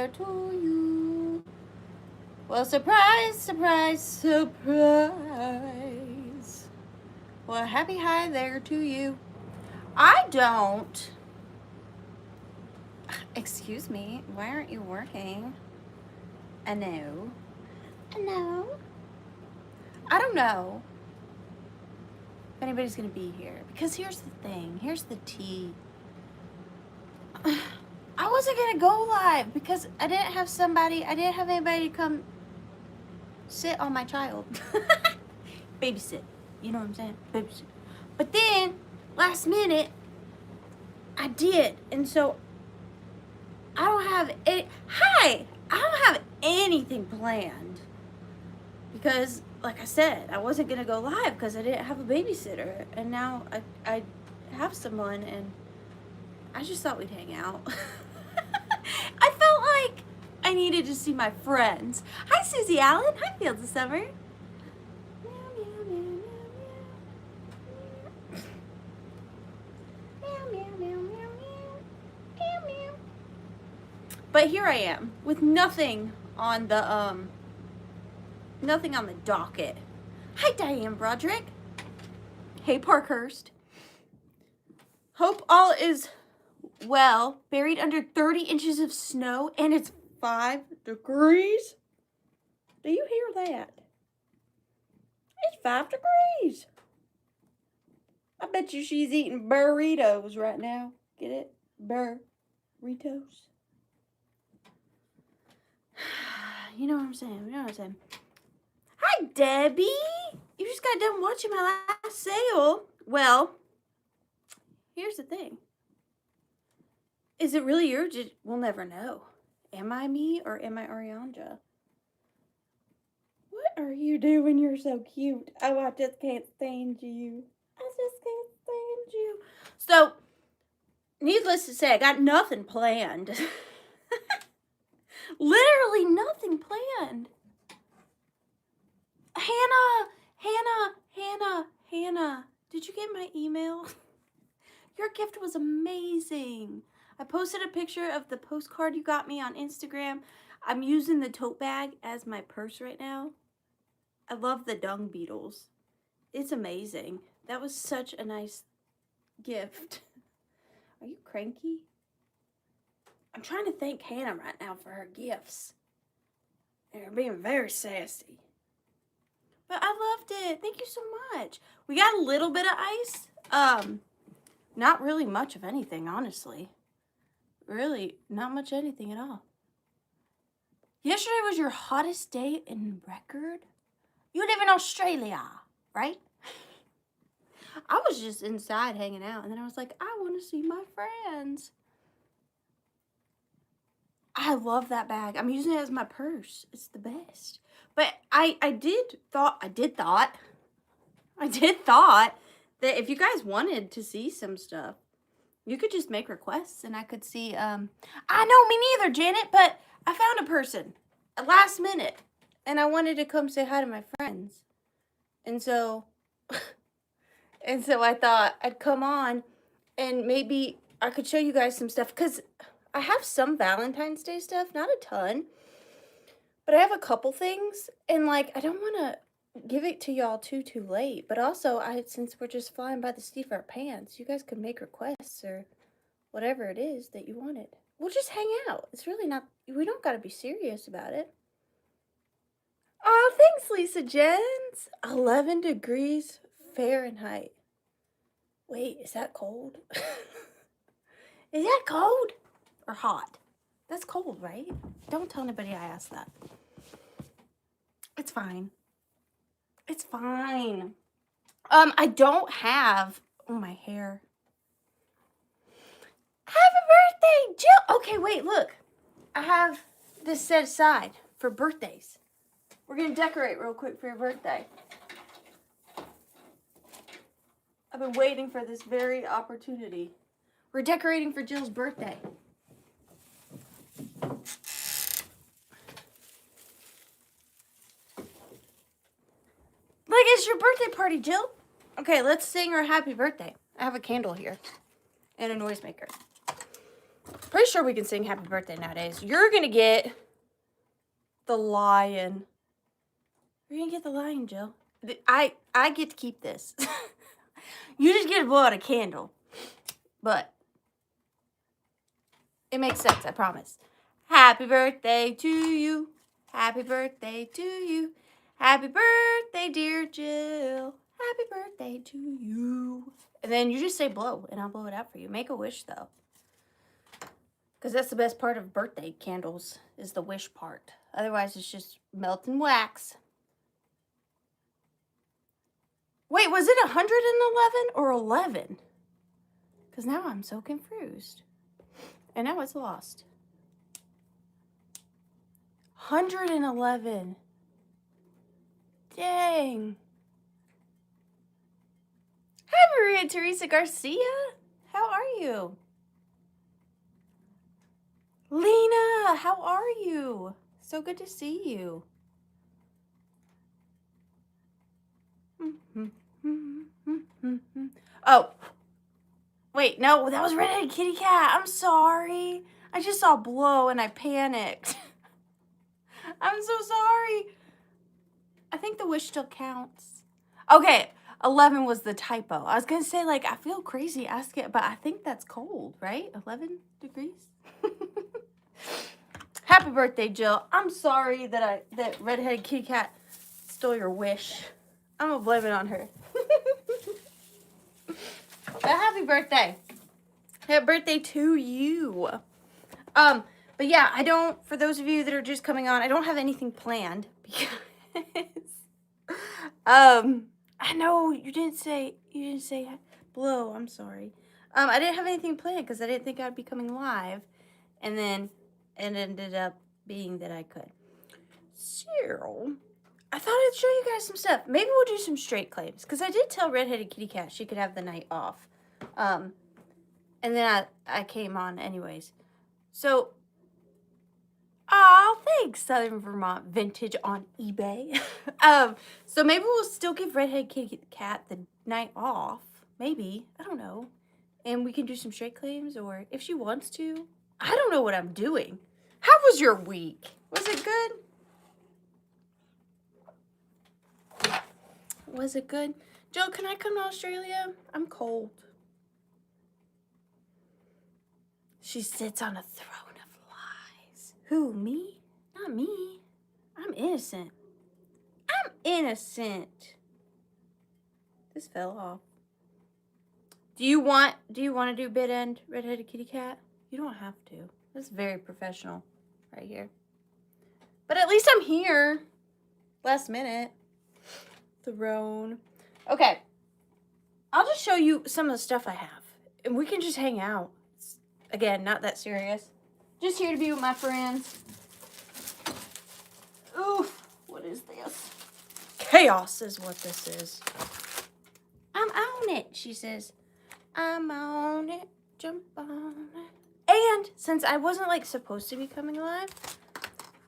to you. Well, surprise, surprise, surprise. Well, happy high there to you. I don't. Excuse me, why aren't you working? I know. I know. I don't know if anybody's gonna be here. Because here's the thing. Here's the tea. I wasn't gonna go live because I didn't have anybody to come sit on my child. Babysit. You know what I'm saying? Babysit. But then, last minute, I did. And so, I don't have anything planned. Because, like I said, I wasn't going to go live because I didn't have a babysitter. And now I have someone, and I just thought we'd hang out. I felt like I needed to see my friends. Hi, Susie Allen. Hi, Fields of Summer. But here I am with nothing on the docket. Hi, Diane Broderick. Hey, Parkhurst. Hope all is well. Buried under 30 inches of snow, and it's 5 degrees. Do you hear that? It's 5 degrees. I bet you she's eating burritos right now. Get it? Burritos. You know what I'm saying? You know what I'm saying? Hi, Debbie. You just got done watching my last sale. Well, here's the thing. Is it really urgent? We'll never know. Am I me or am I Arianja? What are you doing? You're so cute. Oh, I just can't stand you. I just can't stand you. So, needless to say, I got nothing planned. Literally nothing planned. Hannah, did you get my email? Your gift was amazing. I posted a picture of the postcard you got me on Instagram. I'm using the tote bag as my purse right now. I love the dung beetles. It's amazing. That was such a nice gift. Are you cranky? I'm trying to thank Hannah right now for her gifts. They're being very sassy. But I loved it. Thank you so much. We got a little bit of ice. Not really much of anything, honestly. Really, not much anything at all. Yesterday was your hottest day in record? You live in Australia, right? I was just inside hanging out, and then I was like, I want to see my friends. I love that bag. I'm using it as my purse. It's the best. But I did thought that if you guys wanted to see some stuff, you could just make requests and I could see, I know, me neither, Janet, but I found a person at last minute and I wanted to come say hi to my friends. And so I thought I'd come on and maybe I could show you guys some stuff because I have some Valentine's Day stuff, not a ton, but I have a couple things and like, I don't want to give it to y'all too late, but also since we're just flying by the seat of our pants, you guys could make requests or whatever it is that you wanted. We'll just hang out. It's really not, we don't got to be serious about it. Oh, thanks, Lisa Jens. 11 degrees Fahrenheit. Wait, is that cold? Is that cold or hot? That's cold, right? Don't tell anybody I asked that. It's fine. It's fine. I don't have, oh, my hair. Happy birthday, Jill. Okay, wait, look. I have this set aside for birthdays. We're going to decorate real quick for your birthday. I've been waiting for this very opportunity. We're decorating for Jill's birthday. Like, it's your birthday party, Jill. Okay, let's sing her happy birthday. I have a candle here and a noisemaker. Pretty sure we can sing happy birthday nowadays. You're going to get the lion. You're going to get the lion, Jill. I get to keep this. You just get to blow out a candle. But it makes sense, I promise. Happy birthday to you. Happy birthday to you. Happy birthday, dear Jill. Happy birthday to you. And then you just say blow, and I'll blow it out for you. Make a wish, though. Because that's the best part of birthday candles, is the wish part. Otherwise, it's just melting wax. Wait, was it 111 or 11? Because now I'm so confused. And now it's lost. 111. Dang. Hi, Maria Teresa Garcia. How are you? Lena, how are you? So good to see you. Oh. Wait, no, that was Redheaded Kitty Cat. I'm sorry. I just saw blow and I panicked. I'm so sorry. I think the wish still counts. Okay, 11 was the typo. I was going to say, like, I feel crazy asking it, but I think that's cold, right? 11 degrees? Happy birthday, Jill. I'm sorry that Redheaded Kitty Cat stole your wish. I'm going to blame it on her. But happy birthday. Happy birthday to you. But yeah, I don't, for those of you that are just coming on, I don't have anything planned because, I know you didn't say blow, I'm sorry. I didn't have anything planned because I didn't think I'd be coming live, and then it ended up being that I could. So, I thought I'd show you guys some stuff. Maybe we'll do some straight claims, because I did tell Redheaded Kitty Cat she could have the night off. And then I came on anyways. So, thanks, Southern Vermont Vintage on eBay. So maybe we'll still give Redheaded Kitty Cat the night off. Maybe. I don't know. And we can do some straight claims, or if she wants to. I don't know what I'm doing. How was your week? Was it good? Was it good? Jill, can I come to Australia? I'm cold. She sits on a throne of lies. Who, me? Not me. I'm innocent. I'm innocent. This fell off. Do you want to do bid end, Redheaded Kitty Cat? You don't have to. That's very professional right here. But at least I'm here. Last minute. Throne. Okay. I'll just show you some of the stuff I have. And we can just hang out. Again, not that serious. Just here to be with my friends. Oof. What is this? Chaos is what this is. I'm on it, she says. I'm on it. Jump on it. And since I wasn't like supposed to be coming live,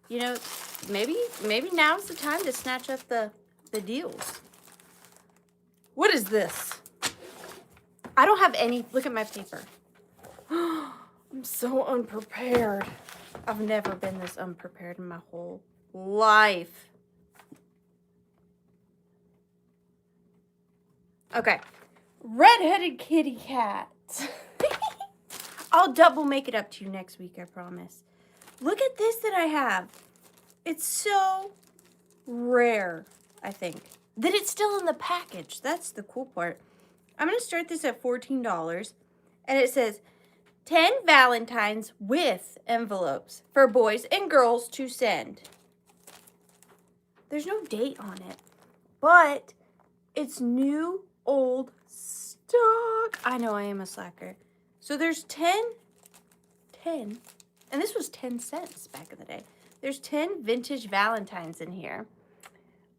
you know, maybe now's the time to snatch up the deals. What is this? I don't have any. Look at my paper. I'm so unprepared. I've never been this unprepared in my whole life. Okay. Redheaded Kitty Cat. I'll double make it up to you next week, I promise. Look at this that I have. It's so rare, I think, that it's still in the package. That's the cool part. I'm going to start this at $14, and it says 10 Valentines with envelopes for boys and girls to send. There's no date on it, but it's new, old stock. I know I am a slacker. So there's 10, and this was 10 cents back in the day. There's 10 vintage Valentines in here.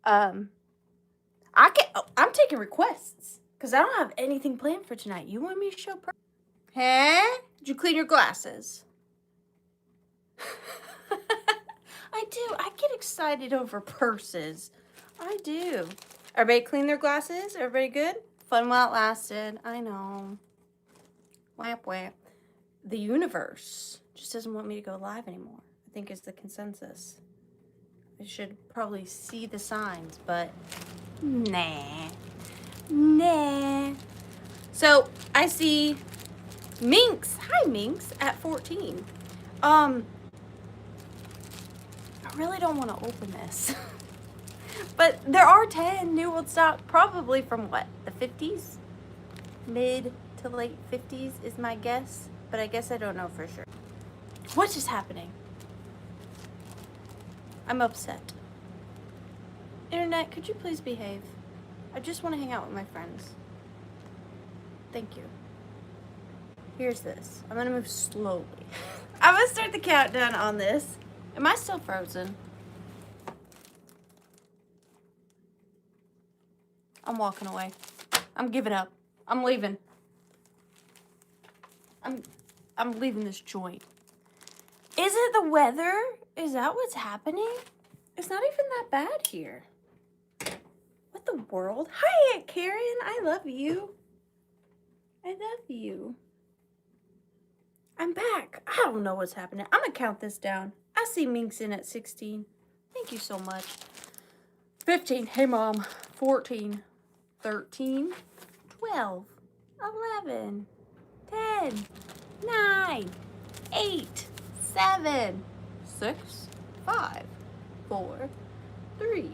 I'm taking requests because I don't have anything planned for tonight. You want me to show Huh? Did you clean your glasses? I do. I get excited over purses. I do. Everybody clean their glasses? Everybody good? Fun while it lasted. I know. Whap, whap. the universe just doesn't want me to go live anymore, I think is the consensus. I should probably see the signs, but nah. So I see Minx. Hi, Minx, at 14. I really don't want to open this. But there are 10 new old stock, probably from what, the 50s? Mid to late 50s is my guess, but I guess I don't know for sure. What is happening? I'm upset. Internet, could you please behave? I just want to hang out with my friends. Thank you. Here's this. I'm gonna move slowly. I'm gonna start the countdown on this. Am I still frozen? I'm walking away. I'm giving up. I'm leaving. I'm leaving this joint. Is it the weather? Is that what's happening? It's not even that bad here. What the world? Hi, Aunt Karen. I love you. I love you. I'm back. I don't know what's happening. I'm gonna count this down. I see Minx in at 16. Thank you so much. 15. Hey, Mom. 14. 13. 12. 11. 10. 9. 8. 7. 6. 5. 4. 3.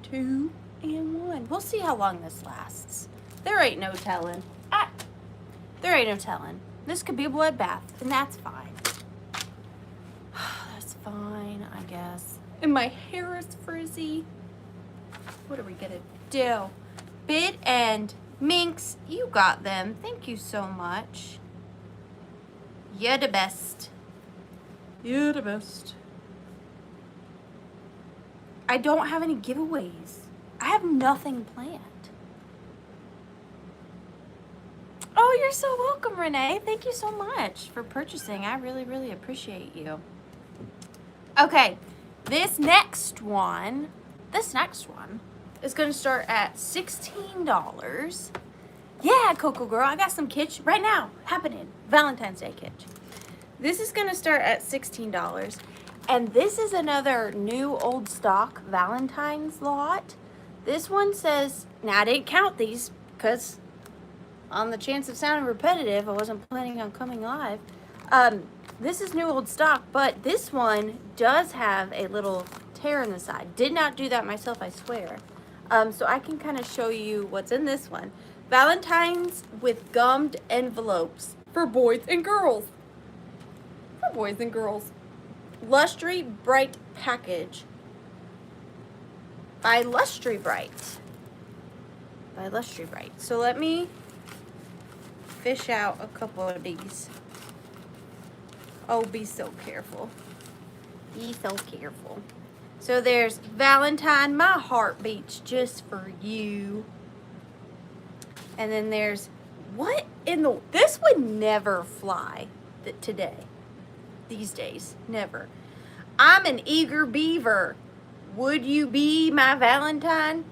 2. And 1. We'll see how long this lasts. There ain't no telling. There ain't no telling. This could be a bloodbath, and that's fine. That's fine, I guess. And my hair is frizzy. What are we gonna do? Bit and Minx, you got them. Thank you so much. You're the best. You're the best. I don't have any giveaways. I have nothing planned. Oh, you're so welcome, Renee. Thank you so much for purchasing. I really, really appreciate you. Okay, this next one is going to start at $16. Yeah, Coco Girl, I got some kitsch right now happening. Valentine's Day kitsch. This is going to start at $16. And this is another new old stock Valentine's lot. This one says, now I didn't count these because on the chance of sounding repetitive, I wasn't planning on coming live. This is new old stock, but this one does have a little tear in the side. Did not do that myself, I swear. So I can kind of show you what's in this one. Valentine's with gummed envelopes for boys and girls. For boys and girls. Lustry Bright package by Lustry Bright. So let me fish out a couple of these. Oh, be so careful. Be so careful. So there's Valentine, my heart beats just for you. And then there's, what in the, this would never fly today. These days, never. I'm an eager beaver. Would you be my Valentine?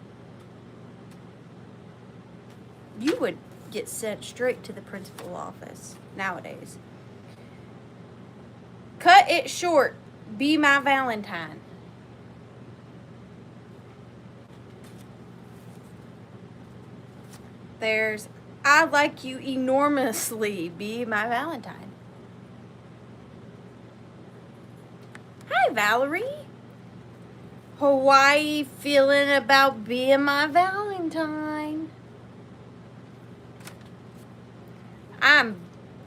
You would get sent straight to the principal office nowadays. Cut it short. Be my Valentine. There's, I like you enormously. Be my Valentine. Hi, Valerie. Hawaii feeling about being my Valentine. I'm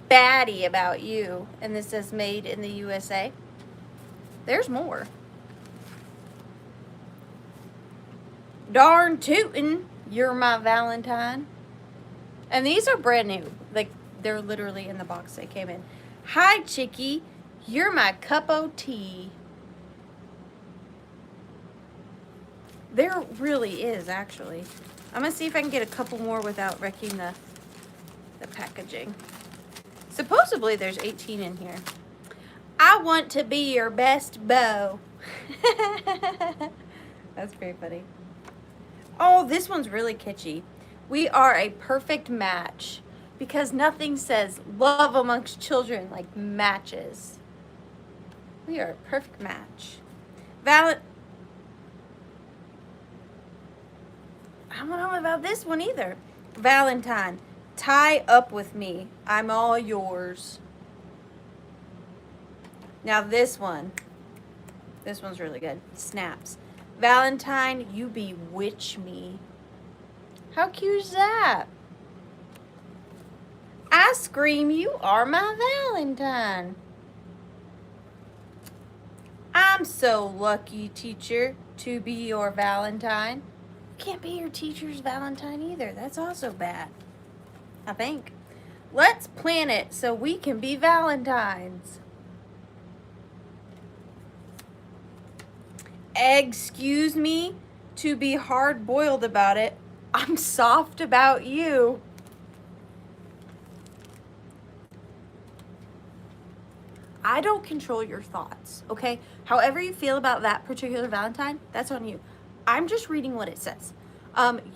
batty about you. And this says made in the USA. There's more. Darn tootin', you're my Valentine. And these are brand new. Like, they're literally in the box they came in. Hi, chickie. You're my cup o' tea. There really is, actually. I'm going to see if I can get a couple more without wrecking the packaging. Supposedly, there's 18 in here. I want to be your best beau. That's very funny. Oh, this one's really kitschy. We are a perfect match. because nothing says love amongst children like matches. We are a perfect match. I don't know about this one either. Valentine, tie up with me. I'm all yours. Now this one's really good. Snaps. Valentine, you bewitch me. How cute is that? I scream, you are my Valentine. I'm so lucky, teacher, to be your Valentine. You can't be your teacher's Valentine either. That's also bad, I think. Let's plan it so we can be Valentines. Excuse me to be hard-boiled about it. I'm soft about you. I don't control your thoughts, okay? However you feel about that particular Valentine, that's on you. I'm just reading what it says.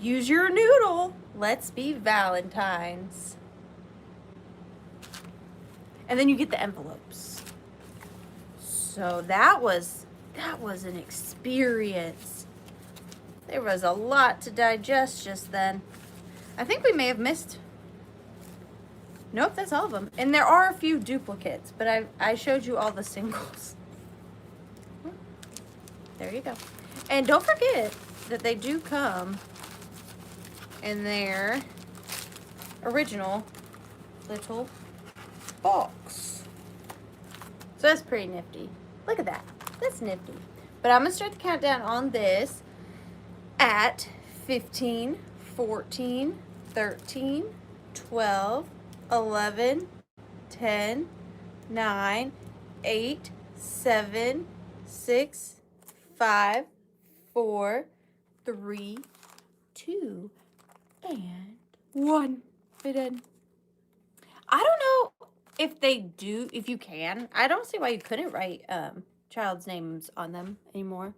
Use your noodle. Let's be Valentines. And then you get the envelopes. So that was an experience. There was a lot to digest just then. I think we may have missed. Nope, that's all of them. And there are a few duplicates, but I showed you all the singles. There you go. And don't forget that they do come in their original little box. So that's pretty nifty. Look at that. That's nifty. But I'm going to start the countdown on this at 15, 14, 13, 12, 11, 10, 9, 8, 7, 6, 5, 4, 3, 2, and 1. We're done. I don't know if you can. I don't see why you couldn't write child's names on them anymore.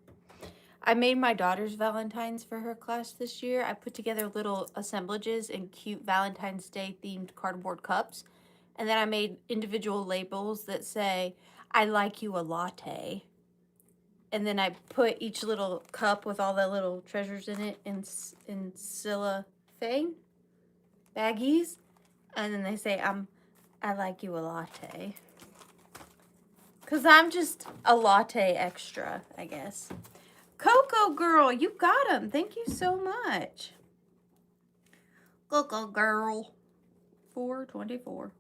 I made my daughter's Valentine's for her class this year. I put together little assemblages and cute Valentine's Day themed cardboard cups. And then I made individual labels that say, I like you a latte. And then I put each little cup with all the little treasures in it in cellophane baggies. And then they say, I like you a latte. Because I'm just a latte extra, I guess. Coco Girl, you got them. Thank you so much. Coco Girl. 424.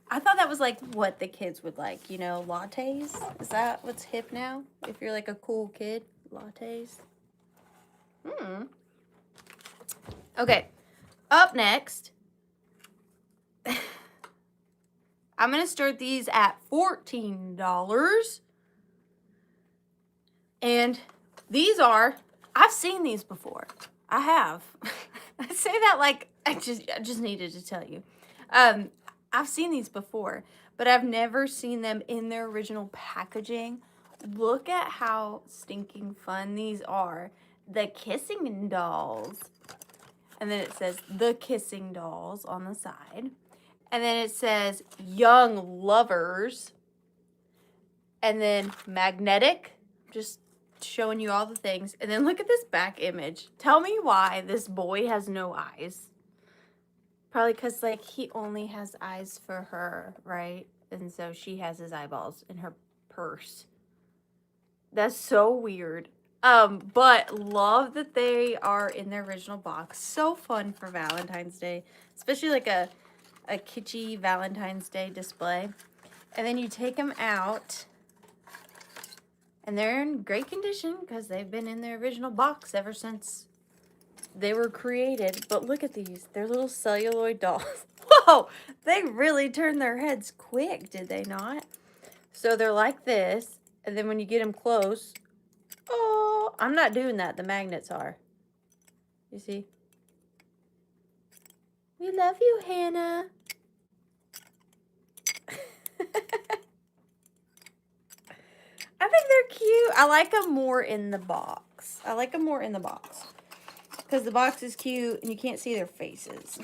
I thought that was like what the kids would like, you know, lattes. Is that what's hip now? If you're like a cool kid, lattes. Okay, up next, I'm going to start these at $14. And these are, I've seen these before. I have. I say that like I just needed to tell you. I've seen these before, but I've never seen them in their original packaging. Look at how stinking fun these are. The Kissing Dolls. And then it says The Kissing Dolls on the side. And then it says Young Lovers. And then Magnetic. Just showing you all the things. And then look at this back image. Tell me why this boy has no eyes. Probably because, like, he only has eyes for her, right? And so she has his eyeballs in her purse. That's so weird. But love that they are in their original box. So fun for Valentine's Day. Especially like a kitschy Valentine's Day display. And then you take them out. And they're in great condition because they've been in their original box ever since they were created. But look at these. They're little celluloid dolls. Whoa! They really turned their heads quick, did they not? So they're like this. And then when you get them close, oh, I'm not doing that. The magnets are. You see? We love you, Hannah. I think they're cute. I like them more in the box. I like them more in the box. Because the box is cute and you can't see their faces.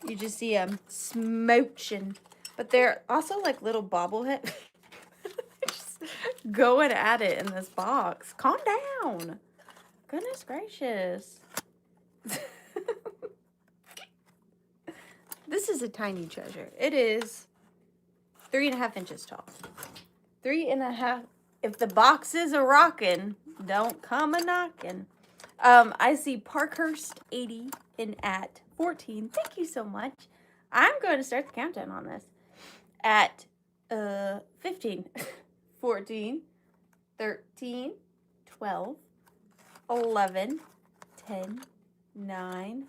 You just see them smooching. But they're also like little bobblehead. Just going at it in this box. Calm down. Goodness gracious. This is a tiny treasure. It is 3.5 inches tall. 3.5. If the box is a rockin', don't come a knockin'. I see Parkhurst 80 in at 14. Thank you so much. I'm going to start the countdown on this. At 15, 14, 13, 12, 11, 10, 9,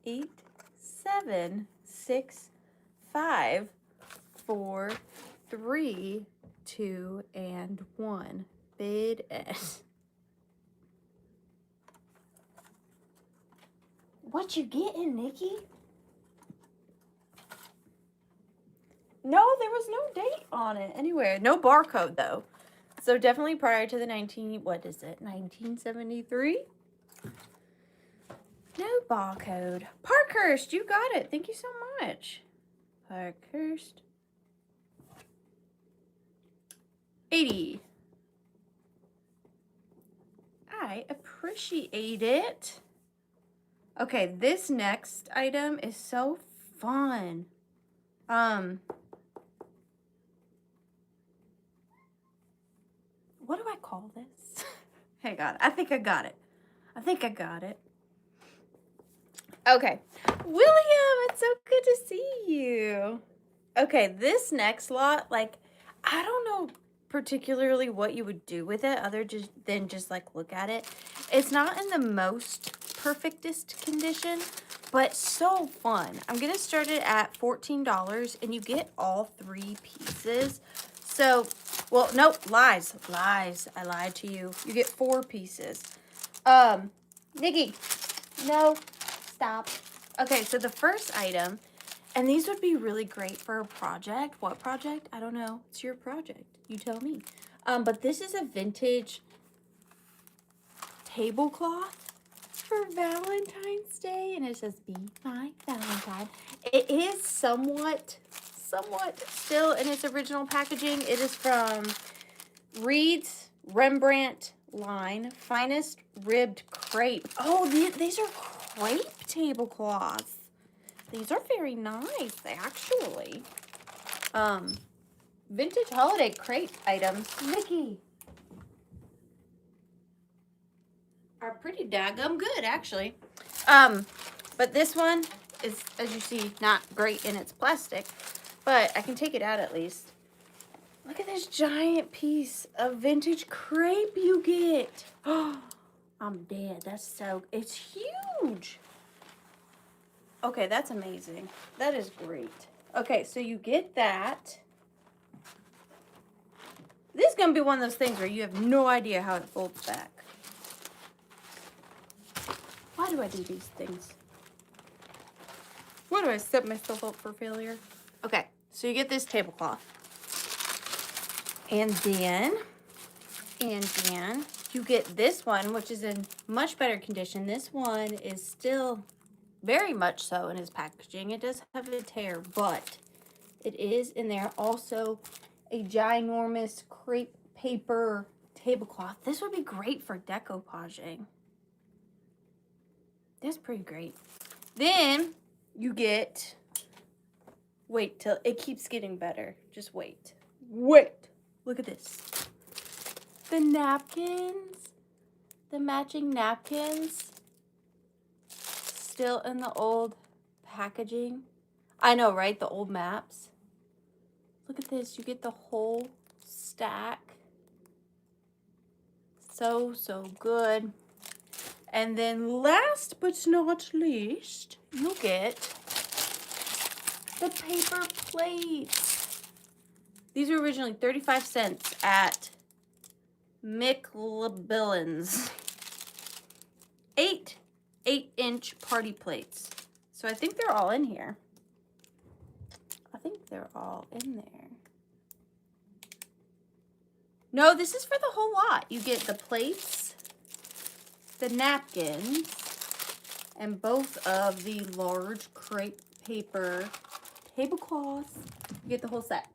8, 7, 6, 5, 4, 3, 2, and 1. Bid S. What you getting, Nikki? No, there was no date on it anywhere. No barcode, though. So definitely prior to the 1973? No barcode. Parkhurst, you got it. Thank you so much. Parkhurst. 80. I appreciate it. Okay, this next item is so fun. What do I call this? Hang on. I think I got it. Okay. William, it's so good to see you. Okay, this next lot, like, I don't know particularly what you would do with it other than just like look at it. It's not in the most perfectest condition, but so fun. I'm gonna start it at $14 and you get all 3 pieces. So, well, nope, lies. I lied to you. You get 4 pieces. Nikki, no, stop. Okay, so the first item, and these would be really great for a project. What project? I don't know. It's your project. You tell me. But this is a vintage tablecloth for Valentine's Day, and it says, "Be my Valentine." It is somewhat still in its original packaging. It is from Reed's Rembrandt line, finest ribbed crepe. Oh, these are crepe tablecloths. These are very nice, actually. Vintage holiday crepe items, Nikki, are pretty daggum good, actually. But this one is, as you see, not great in its plastic, but I can take it out at least. Look at this giant piece of vintage crepe you get. Oh, I'm dead. It's huge. Okay, that's amazing. That is great. Okay, so you get that. This is going to be one of those things where you have no idea how it folds back. Why do I do these things? Why do I set myself up for failure? Okay, so you get this tablecloth. And then you get this one, which is in much better condition. This one is still very much so in its packaging. It does have a tear, but it is in there. Also, a ginormous crepe paper tablecloth. This would be great for decoupaging. That's pretty great. Then you get, wait till it keeps getting better. Just wait. Look at this. The napkins, the matching napkins, still in the old packaging. I know, right? The old maps. Look at this. You get the whole stack. So good. And then last but not least, you get the paper plates. These were originally 35 cents at McLebillen's. 8-inch party plates. So I think they're all in here. No, this is for the whole lot. You get the plates, the napkins, and both of the large crepe paper, tablecloths. You get the whole set.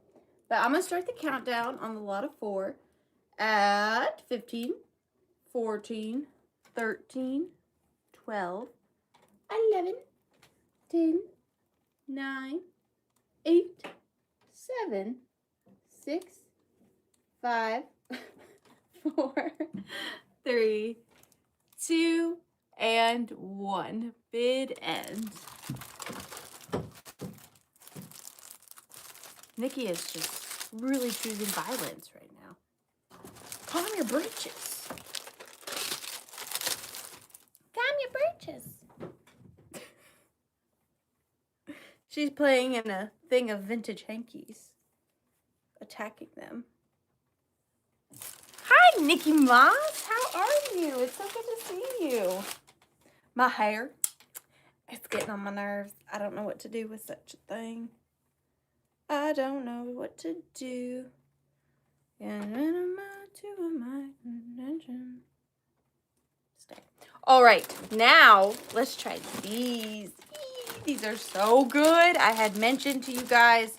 But I'm going to start the countdown on the lot of 4 at 15, 14, 13, 12, 11, 10, 9, 8, 7, 6, 5, 4, 3, 2, and 1. Bid ends. Nikki is just really choosing violence right now. Calm your britches. Calm your britches. She's playing in a thing of vintage hankies. Attacking them. Hi, Nikki Moss. How are you? It's so good to see you. My hair. It's getting on my nerves. I don't know what to do with such a thing. I don't know what to do. Stay. All right, now let's try these. These are so good. I had mentioned to you guys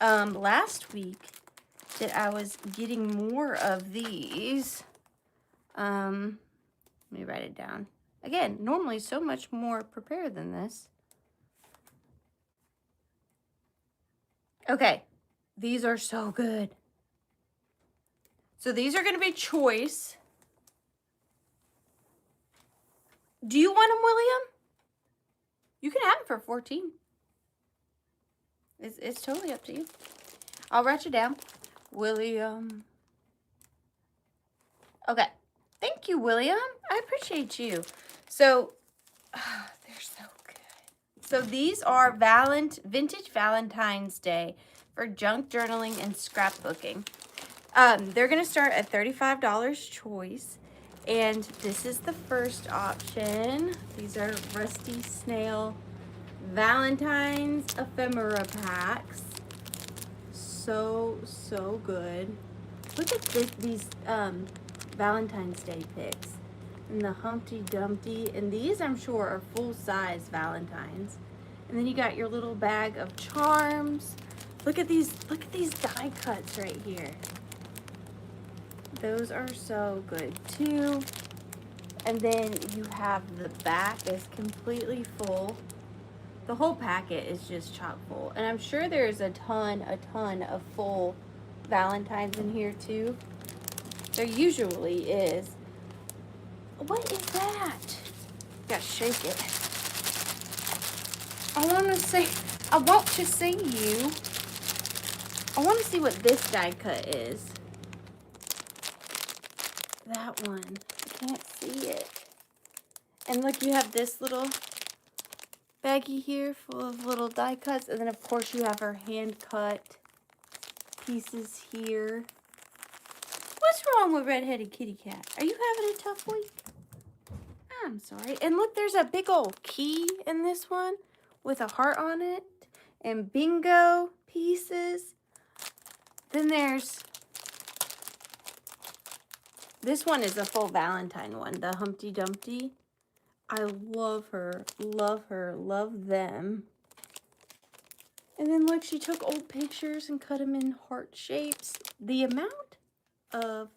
last week that I was getting more of these. Let me write it down. Again, normally so much more prepared than this. Okay, these are so good. So these are going to be choice. Do you want them, William? You can have them for 14. It's totally up to you. I'll write you down. William. Okay. Thank you, William. I appreciate you. So, they're so good. So these are vintage Valentine's Day for junk journaling and scrapbooking. They're going to start at $35 choice. And this is the first option. These are Rusty Snail Valentine's ephemera packs. So good. Look at these Valentine's Day pics. And the Humpty Dumpty. And these, I'm sure, are full-size Valentines. And then you got your little bag of charms. Look at these die cuts right here. Those are so good too. And then you have the back is completely full. The whole packet is just chock full. And I'm sure there's a ton of full Valentines in here too. There usually is. What is that? Gotta shake it. I want to see you. I want to see what this die cut is. That one. I can't see it. And look, you have this little baggie here full of little die cuts. And then, of course, you have her hand cut pieces here. What's wrong with Redheaded Kitty Cat? Are you having a tough week? I'm sorry. And look, there's a big old key in this one with a heart on it. And bingo pieces. Then there's... This one is a full Valentine one, the Humpty Dumpty. I love her, love them. And then look, she took old pictures and cut them in heart shapes. The amount of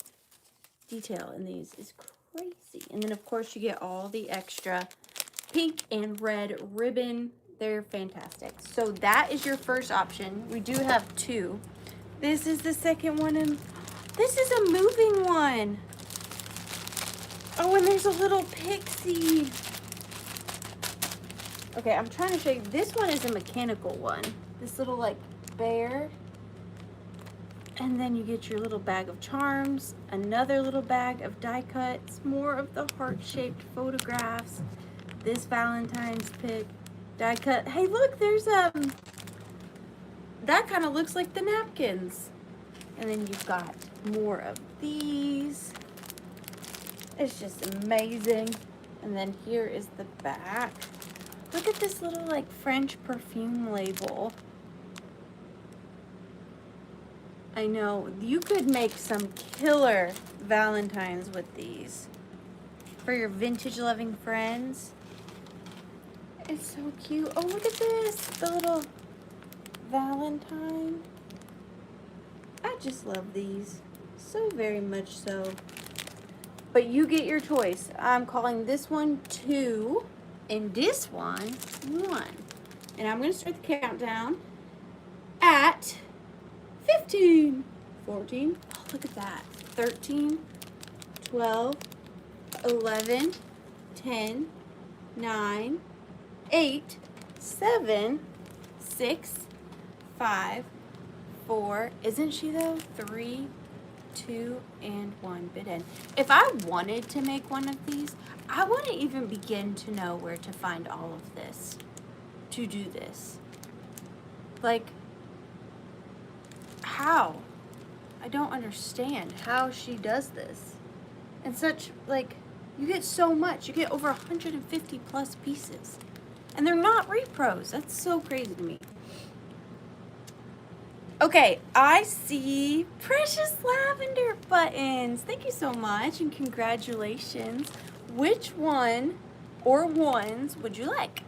detail in these is crazy. And then of course you get all the extra pink and red ribbon. They're fantastic. So that is your first option. We do have two. This is the second one, and this is a moving one. Oh, and there's a little pixie. Okay, I'm trying to show you. This one is a mechanical one. This little, like, bear. And then you get your little bag of charms. Another little bag of die cuts. More of the heart-shaped photographs. This Valentine's pic. Die cut. Hey, look, there's, that kind of looks like the napkins. And then you've got more of these. It's just amazing. And then here is the back. Look at this little like French perfume label. I know, you could make some killer Valentines with these for your vintage loving friends. It's so cute. Oh, look at this. The little Valentine. I just love these. So very much so. But you get your choice. I'm calling this one 2 and this one 1. And I'm going to start the countdown at 15, 14, oh, look at that, 13, 12, 11, 10, 9, 8, 7, 6, 5, 4, isn't she though? 3, 2, and 1 bit in. If I wanted to make one of these, I wouldn't even begin to know where to find all of this to do this. Like, how? I don't understand how she does this. And such, like, you get so much. You get over 150 plus pieces. And they're not repros. That's so crazy to me. Okay, I see Precious Lavender buttons. Thank you so much and congratulations. Which one or ones would you like?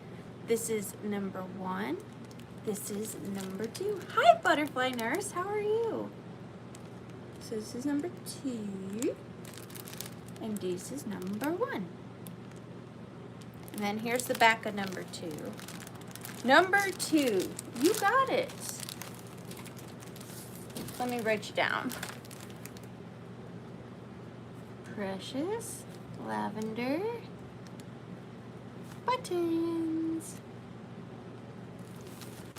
This is number 1. This is number 2. Hi, Butterfly Nurse. How are you? So this is number 2. And this is number 1. And then here's the back of number 2. Number 2. You got it. Let me write you down. Precious Lavender buttons.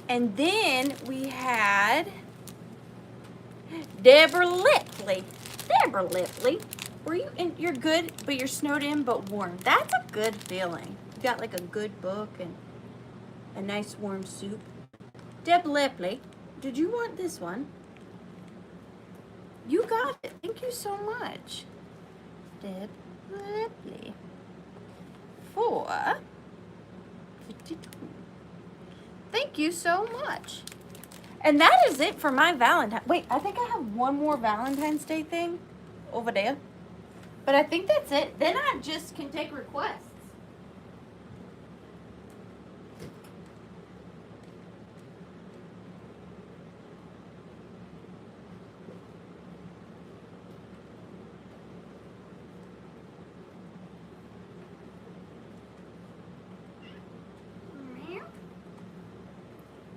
And then we had Deborah Lipley. Deborah Lipley. Were you in, you're good, but you're snowed in but warm. That's a good feeling. You got like a good book and a nice warm soup. Deb Lipley, did you want this one? You got it. Thank you so much. Deb Lipley. 4.52. Thank you so much. And that is it for my Valentine. Wait, I think I have one more Valentine's Day thing over there. But I think that's it. Then I just can take requests.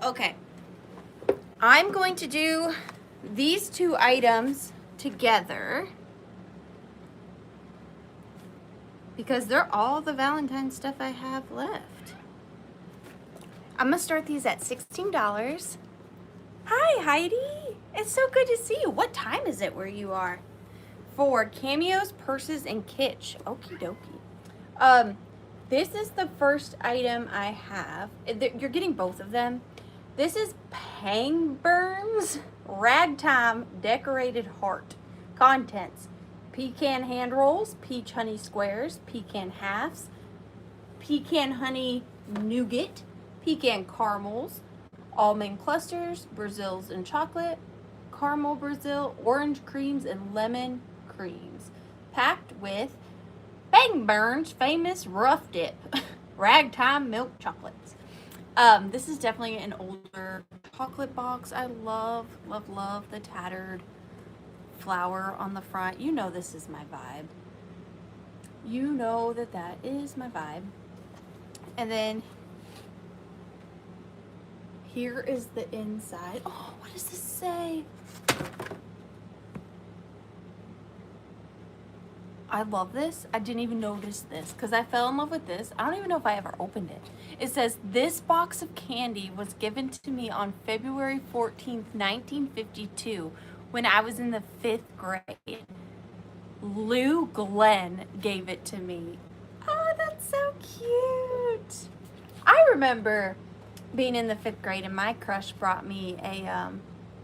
Okay. I'm going to do these 2 items together because they're all the Valentine stuff I have left. I'm gonna start these at $16. Hi, Heidi. It's so good to see you. What time is it where you are? For cameos, purses, and kitsch. Okie dokie. This is the first item I have. You're getting both of them. This is Pangburns Ragtime Decorated Heart. Contents: pecan hand rolls, peach honey squares, pecan halves, pecan honey nougat, pecan caramels, almond clusters, Brazils and chocolate, caramel Brazil, orange creams, and lemon creams. Packed with Pangburns famous rough dip, ragtime milk chocolates. This is definitely an older chocolate box. I love, love, love the tattered flower on the front. You know this is my vibe. You know that that is my vibe. And then here is the inside. Oh, what does this say? I love this. I didn't even notice this because I fell in love with this. I don't even know if I ever opened it. It says, this box of candy was given to me on February 14th, 1952 when I was in the 5th grade. Lou Glenn gave it to me. Oh, that's so cute. I remember being in the 5th grade and my crush brought me a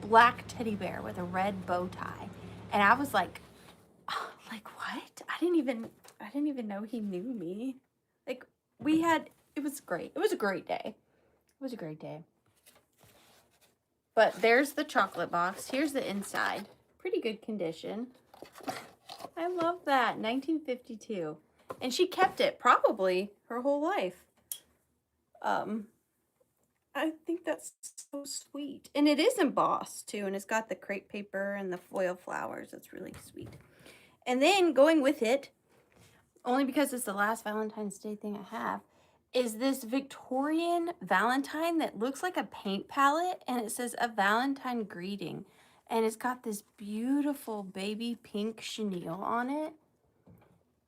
black teddy bear with a red bow tie. And I was like, oh, like what? I didn't even know he knew me. Like it was great. It was a great day. It was a great day. But there's the chocolate box. Here's the inside. Pretty good condition. I love that. 1952. And she kept it probably her whole life. I think that's so sweet. And it is embossed too, and it's got the crepe paper and the foil flowers. It's really sweet. And then going with it, only because it's the last Valentine's Day thing I have, is this Victorian Valentine that looks like a paint palette, and it says a Valentine greeting. And it's got this beautiful baby pink chenille on it.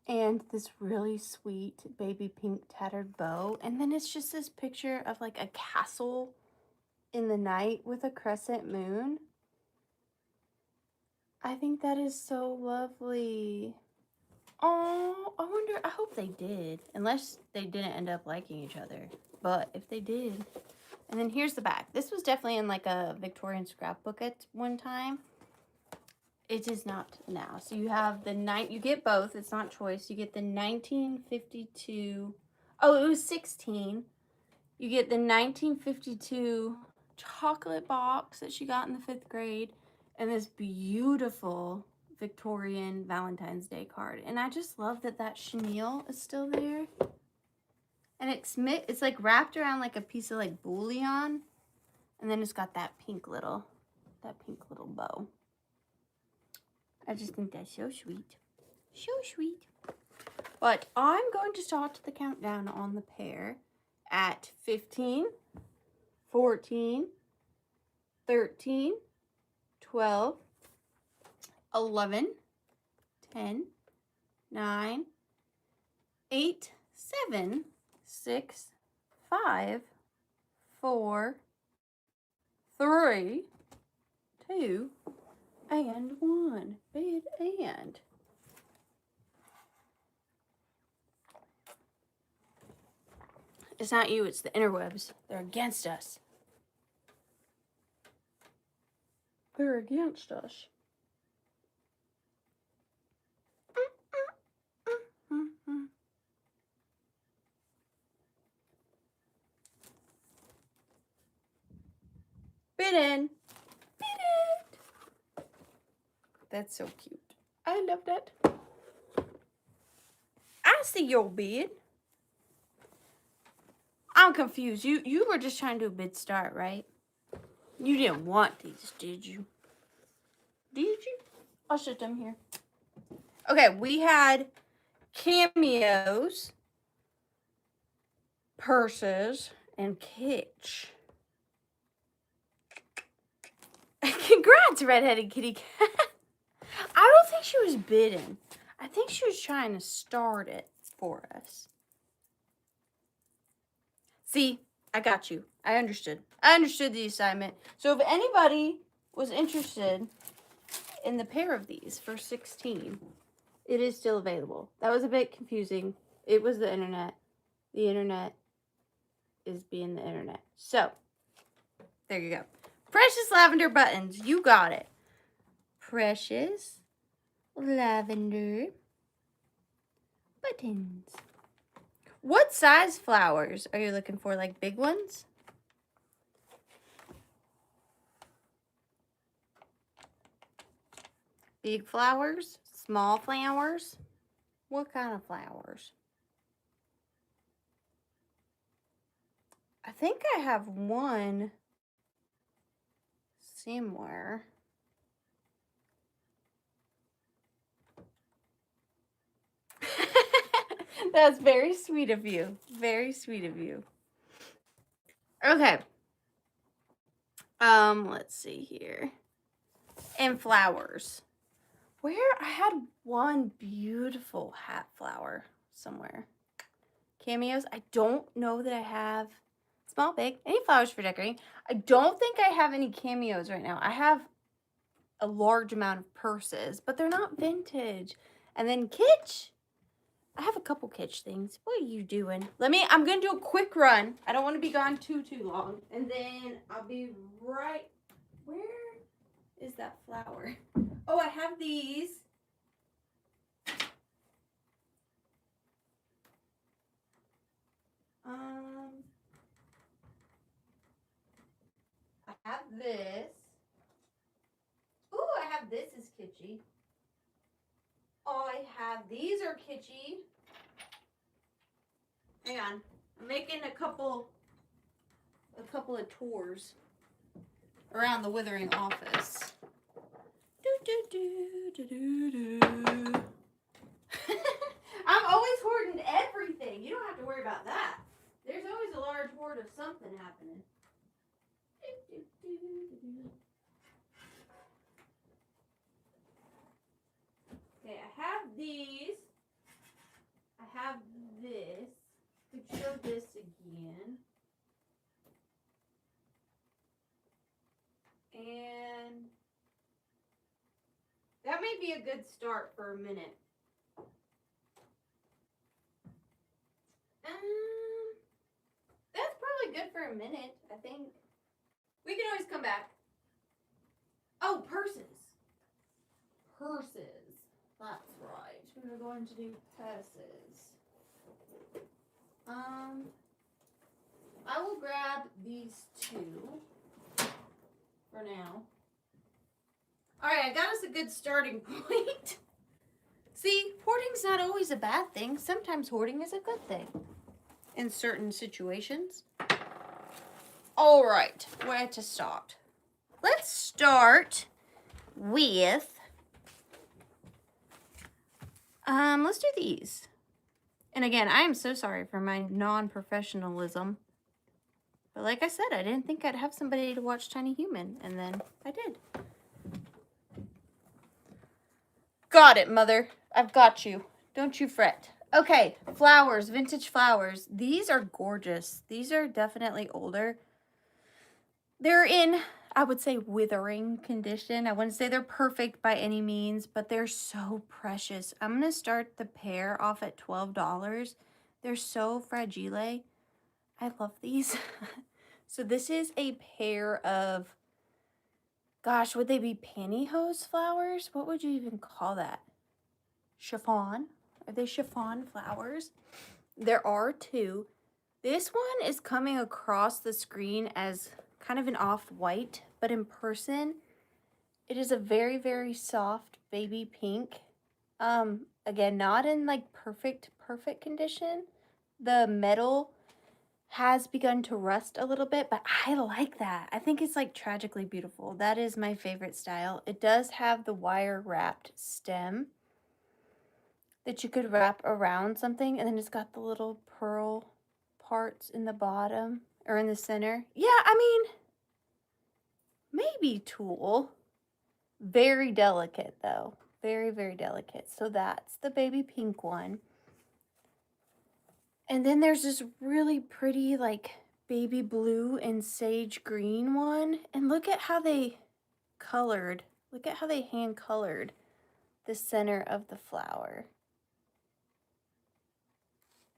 And this really sweet baby pink tattered bow. And then it's just this picture of like a castle in the night with a crescent moon. I think that is so lovely. Oh, I wonder, I hope they did. Unless they didn't end up liking each other. But if they did. And then here's the back. This was definitely in like a Victorian scrapbook at one time. It is not now. So you have the you get both. It's not choice. You get the 1952. Oh, it was 16. You get the 1952 chocolate box that she got in the 5th grade. And this beautiful Victorian Valentine's Day card. And I just love that that chenille is still there. And it's like wrapped around like a piece of like bouillon. And then it's got that pink little bow. I just think that's so sweet. So sweet. But I'm going to start the countdown on the pair at 15, 14, 13, 12, 11, 10, 9, 8, 7, 6, 5, 4, 3, 2, and 1. Bid and. It's not you, it's the interwebs. They're against us. They're against us. Bid in. Bid it. That's so cute. I love that. I see your bid. I'm confused. You were just trying to do a bid start, right? You didn't want these, did you? Did you? I'll shut them here. Okay, we had cameos, purses, and kitsch. Congrats, redheaded kitty cat. I don't think she was bidding. I think she was trying to start it for us. See, I got you. I understood. I understood the assignment. So if anybody was interested in the pair of these for 16, it is still available. That was a bit confusing. It was the internet. The internet is being the internet. So, there you go. Precious lavender buttons. You got it. Precious lavender buttons. What size flowers are you looking for? Like big ones? Big flowers? Small flowers? What kind of flowers? I think I have one somewhere. That's very sweet of you. Very sweet of you. Okay. Let's see here. And flowers. Where I had one beautiful hat flower somewhere. Cameos. I don't know that I have small, big, any flowers for decorating. I don't think I have any cameos right now. I have a large amount of purses, but they're not vintage. And then kitsch. I have a couple kitsch things. What are you doing? I'm going to do a quick run. I don't want to be gone too long. And then I'll be right. Where is that flower? Oh, I have these. I have this. Ooh, I have this is kitschy. I have, these are kitschy. Hang on. I'm making a couple a couple of tours around the Withering office. I'm always hoarding everything. You don't have to worry about that. There's always a large hoard of something happening. Okay, I have these. I have this. Let's show this again. And that may be a good start for a minute. That's probably good for a minute, I think. We can always come back. Oh, purses. Purses. That's right. We're going to do purses. I will grab these two for now. Alright, I got us a good starting point. See, hoarding's not always a bad thing. Sometimes hoarding is a good thing in certain situations. Alright, where to start? Let's start with, let's do these. And again, I am so sorry for my non-professionalism. But like I said, I didn't think I'd have somebody to watch Tiny Human, and then I did. Got it, Mother. I've got you. Don't you fret. Okay, flowers, vintage flowers. These are gorgeous. These are definitely older. They're in, I would say, withering condition. I wouldn't say they're perfect by any means, but they're so precious. I'm going to start the pair off at $12. They're so fragile. I love these. So this is a pair of, gosh, would they be pantyhose flowers? What would you even call that? Chiffon? Are they chiffon flowers? There are two. This one is coming across the screen as kind of an off-white, but in person, it is a very, very soft baby pink. Again, not in like perfect condition. The metal has begun to rust a little bit, but I like that. I think it's like tragically beautiful. That is my favorite style. It does have the wire wrapped stem that you could wrap around something, and then it's got the little pearl parts in the bottom or in the center. Yeah, I mean, maybe tulle. Very delicate though. Very, very delicate. So that's the baby pink one. And then there's this really pretty like baby blue and sage green one. And look at how they colored. Look at how they hand colored the center of the flower.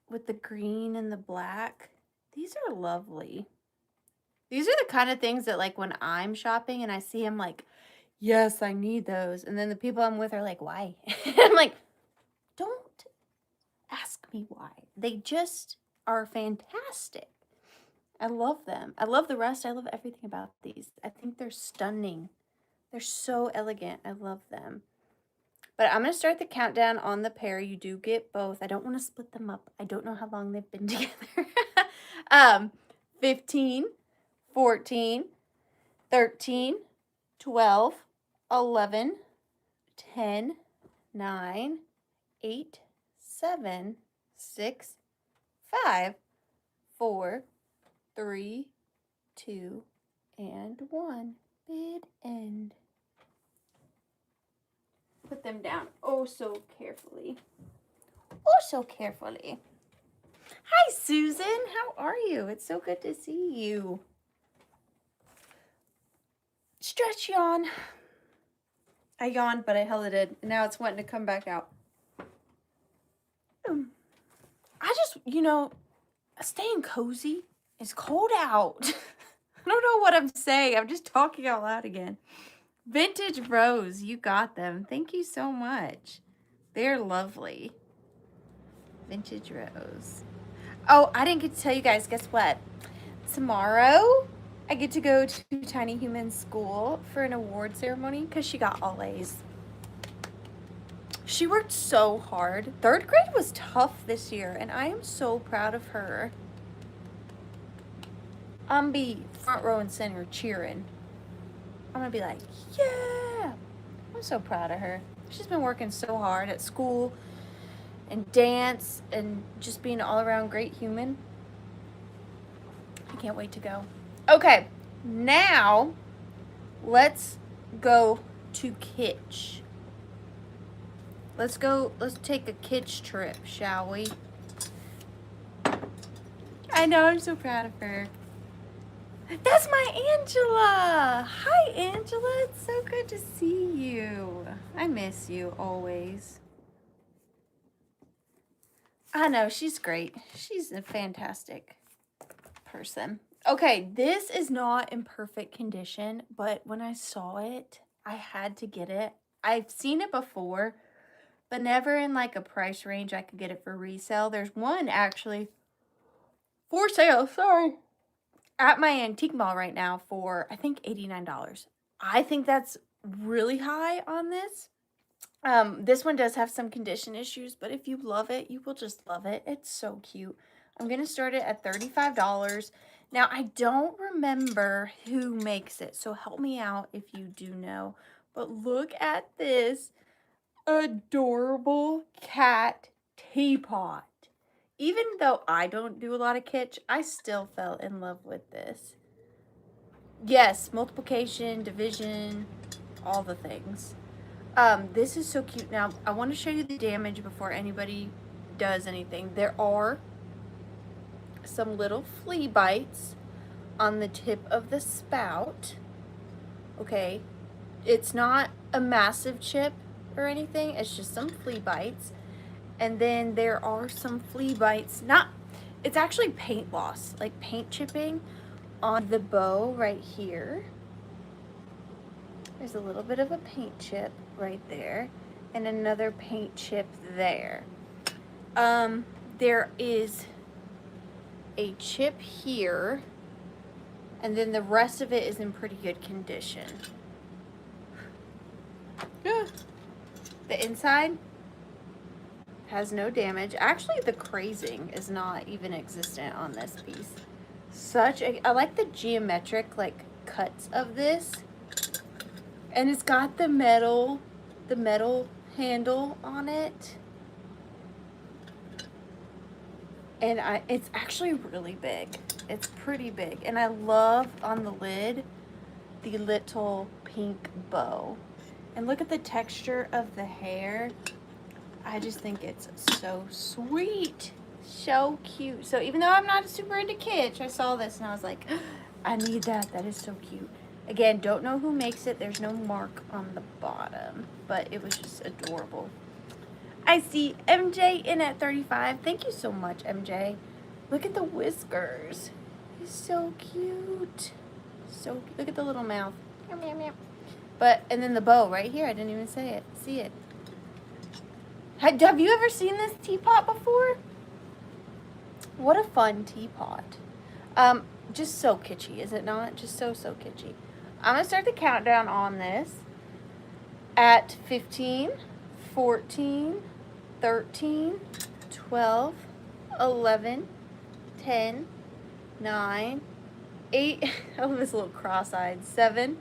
With the green and the black. These are lovely. These are the kind of things that like when I'm shopping and I see them like, yes, I need those. And then the people I'm with are like, why? I'm like, don't ask me why. They just are fantastic. I love them. I love the rest. I love everything about these. I think they're stunning. They're so elegant. I love them. But I'm going to start the countdown on the pair. You do get both. I don't want to split them up. I don't know how long they've been together. 15, 14, 13, 12, 11, 10, 9, 8, 7, 6, 5, 4, 3, 2, and 1. Bid end. Put them down oh so carefully. Oh so carefully. Hi Susan, how are you? It's so good to see you. Stretch yawn. I yawned, but I held it in. Now it's wanting to come back out. I just, you know, staying cozy. It's cold out. I don't know what I'm saying. I'm just talking out loud again. Vintage Rose, you got them. Thank you so much. They're lovely. Vintage Rose. Oh, I didn't get to tell you guys, guess what? Tomorrow, I get to go to Tiny Human School for an award ceremony because she got all A's. She worked so hard. 3rd grade was tough this year, and I am so proud of her. I'm be front row and center cheering. I'm gonna be like, yeah. I'm so proud of her. She's been working so hard at school and dance and just being an all-around great human. I can't wait to go. Okay, now let's go to Kitsch. Let's take a Kitsch trip, shall we? I know, I'm so proud of her. That's my Angela. Hi, Angela. It's so good to see you. I miss you always. I know, she's great. She's a fantastic person. Okay, this is not in perfect condition, but when I saw it, I had to get it. I've seen it before, but never in like a price range I could get it for resale. There's one actually for sale, sorry, at my antique mall right now for, I think, $89. I think that's really high on this. This one does have some condition issues, but if you love it, you will just love it. It's so cute. I'm going to start it at $35. Now, I don't remember who makes it, so help me out if you do know. But look at this adorable cat teapot. Even though I don't do a lot of kitsch, I still fell in love with this. Yes, multiplication, division, all the things. This is so cute. Now, I want to show you the damage before anybody does anything. There are some little flea bites on the tip of the spout. Okay, it's not a massive chip or anything. It's just some flea bites. And then there are some flea bites. It's actually paint loss, like paint chipping on the bow right here. There's a little bit of a paint chip right there and another paint chip there. There is a chip here, and then the rest of it is in pretty good condition. The inside has no damage. Actually, the crazing is not even existent on this piece. I like the geometric like cuts of this. And it's got the metal handle on it. And it's actually really big. It's pretty big. And I love on the lid the little pink bow. And look at the texture of the hair. I just think it's so sweet. So cute. So even though I'm not super into kitsch, I saw this and I was like, I need that. That is so cute. Again, don't know who makes it. There's no mark on the bottom, but it was just adorable. I see MJ in at 35. Thank you so much, MJ. Look at the whiskers. He's so cute. So look at the little mouth. Meow, meow, meow. And then the bow right here. I didn't even see it. Have you ever seen this teapot before? What a fun teapot. Just so kitschy, is it not? Just so kitschy. I'm going to start the countdown on this at 15, 14, 13, 12, 11, 10, 9, 8, I love this little cross-eyed, 7,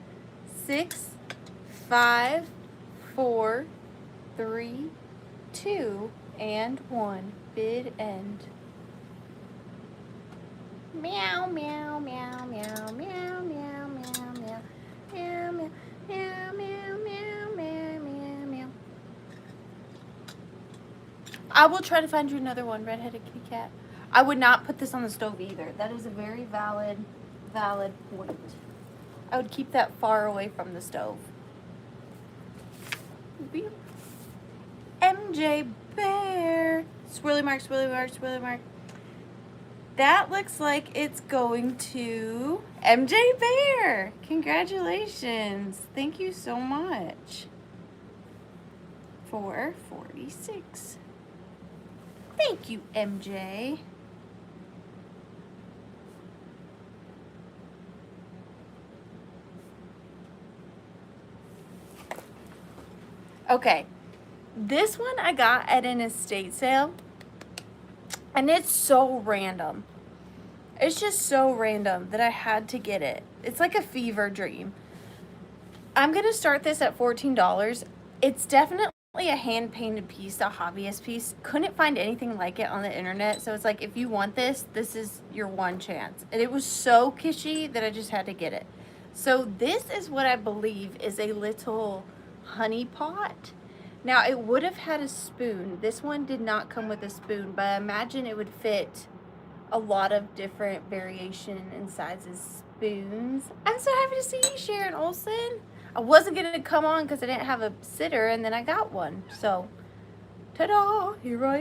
6, 5, 4, 3, 2, and 1. Bid end. Meow, meow, meow, meow, meow, meow, meow, meow, meow, meow, meow, meow, meow, meow, meow, meow. I will try to find you another one, redheaded kitty cat. I would not put this on the stove either. That is a very valid point. I would keep that far away from the stove. MJ Bear. Swirly mark, swirly mark, swirly mark. That looks like it's going to MJ Bear. Congratulations. Thank you so much. For 46. Thank you, MJ. Okay. This one I got at an estate sale. And it's so random. It's just so random that I had to get it. It's like a fever dream. I'm going to start this at $14. It's definitely a hand-painted piece, a hobbyist piece. Couldn't find anything like it on the internet. So it's like, if you want this, this is your one chance. And it was so kitschy that I just had to get it. So this is what I believe is a little honey pot. Now, it would have had a spoon. This one did not come with a spoon, but I imagine it would fit a lot of different variation and sizes spoons. I'm so happy to see you, Sharon Olsen. I wasn't going to come on because I didn't have a sitter, and then I got one. So, ta-da, here I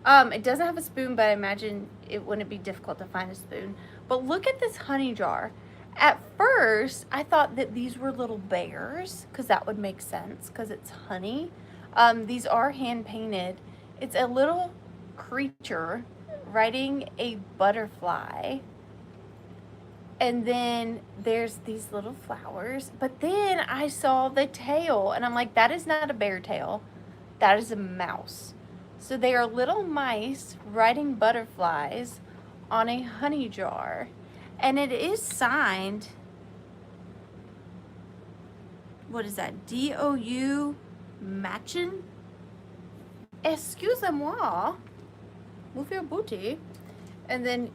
am. It doesn't have a spoon, but I imagine it wouldn't be difficult to find a spoon. But look at this honey jar. At first, I thought that these were little bears, because that would make sense, because it's honey. These are hand-painted. It's a little creature riding a butterfly, and then there's these little flowers, but then I saw the tail and I'm like, that is not a bear tail, that is a mouse. So they are little mice riding butterflies on a honey jar, and it is signed, what is that, D.O.U. Matchin'? Excusez-moi. Move your booty. And then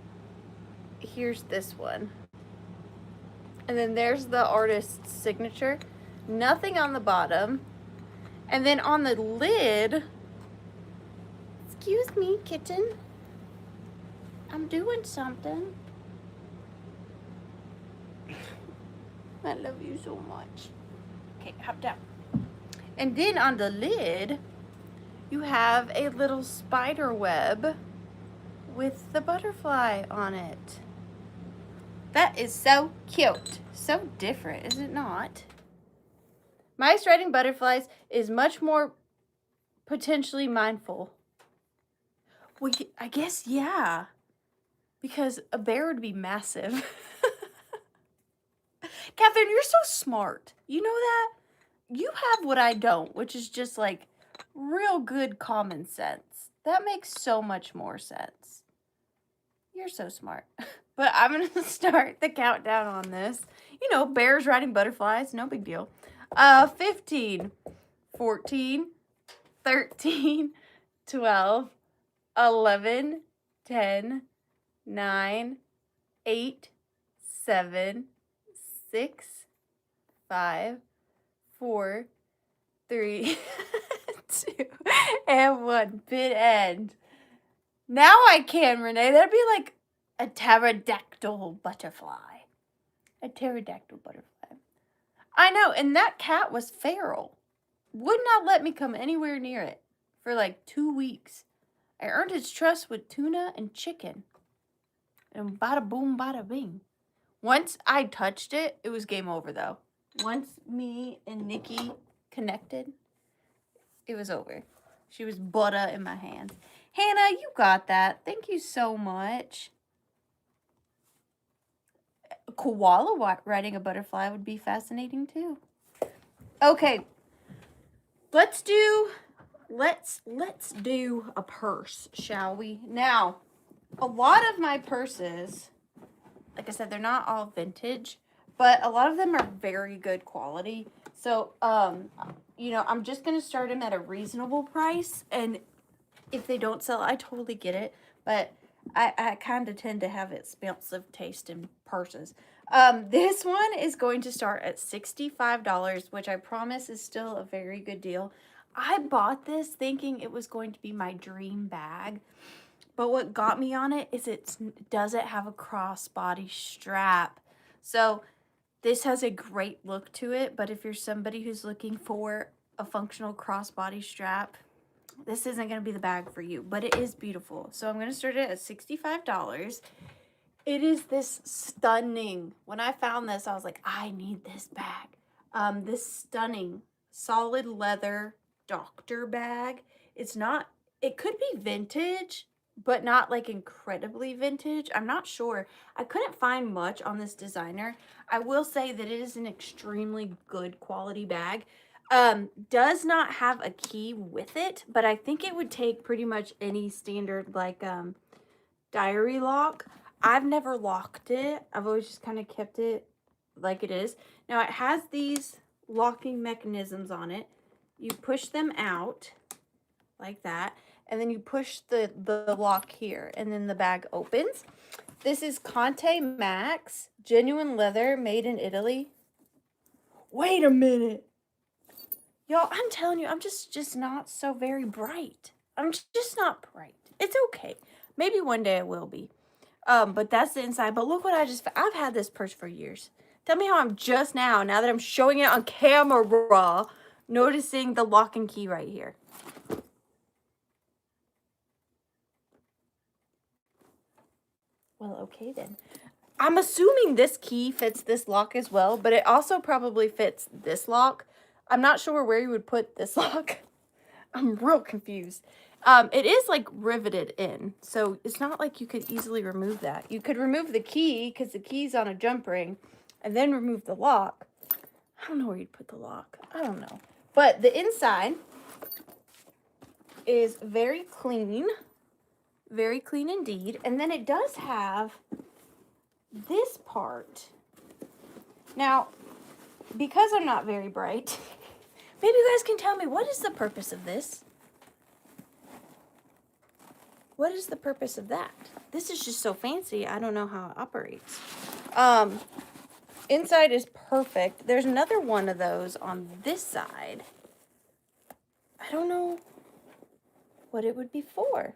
here's this one. And then there's the artist's signature. Nothing on the bottom. And then on the lid, excuse me, kitten. I'm doing something. I love you so much. Okay, hop down. And then on the lid, you have a little spider web with the butterfly on it. That is so cute. So different, is it not? Mice riding butterflies is much more potentially mindful. Well, I guess, yeah. Because a bear would be massive. Catherine, you're so smart. You know that? You have what I don't, which is just like real good common sense. That makes so much more sense. You're so smart. But I'm going to start the countdown on this. You know, bears riding butterflies, no big deal. 15, 14, 13, 12, 11, 10, 9, 8, 7, 6, 5, 4, 3, 2, and 1. Bid end. Now I can, Renee. That'd be like a pterodactyl butterfly. A pterodactyl butterfly. I know, and that cat was feral. Would not let me come anywhere near it for like 2 weeks. I earned its trust with tuna and chicken. And bada boom, bada bing. Once I touched it, it was game over though. Once me and Nikki connected, it was over. She was butter in my hands. Hannah, you got that. Thank you so much. A koala riding a butterfly would be fascinating too. Okay. Let's do a purse, shall we? Now, a lot of my purses, like I said, they're not all vintage, but a lot of them are very good quality. So, you know, I'm just going to start them at a reasonable price, and if they don't sell, I totally get it, but I kind of tend to have expensive taste in purses. This one is going to start at $65, which I promise is still a very good deal. I bought this thinking it was going to be my dream bag, but what got me on it is it doesn't have a crossbody strap. So this has a great look to it, but if you're somebody who's looking for a functional crossbody strap, this isn't going to be the bag for you, but it is beautiful. So I'm going to start it at $65. It is this stunning, when I found this, I was like, I need this bag. This stunning solid leather doctor bag. It's not, it could be vintage, but not like incredibly vintage. I'm not sure. I couldn't find much on this designer. I will say that it is an extremely good quality bag. Does not have a key with it, but I think it would take pretty much any standard like diary lock. I've never locked it. I've always just kind of kept it like it is. Now it has these locking mechanisms on it. You push them out like that, and then you push the lock here, and then the bag opens. This is Conte Max, genuine leather, made in Italy. Wait a minute. Y'all, I'm telling you, I'm just not so very bright. I'm just not bright. It's okay. Maybe one day I will be. But that's the inside. But look what I've had this purse for years. Tell me how I'm just now that I'm showing it on camera, noticing the lock and key right here. Well, okay then. I'm assuming this key fits this lock as well, but it also probably fits this lock. I'm not sure where you would put this lock. I'm real confused. It is like riveted in, so it's not like you could easily remove that. You could remove the key because the key's on a jump ring, and then remove the lock. I don't know where you'd put the lock. I don't know. But the inside is very clean indeed. And then it does have this part. Now, because I'm not very bright, maybe you guys can tell me, what is the purpose of this? What is the purpose of that? This is just so fancy. I don't know how it operates. Inside is perfect. There's another one of those on this side. I don't know what it would be for.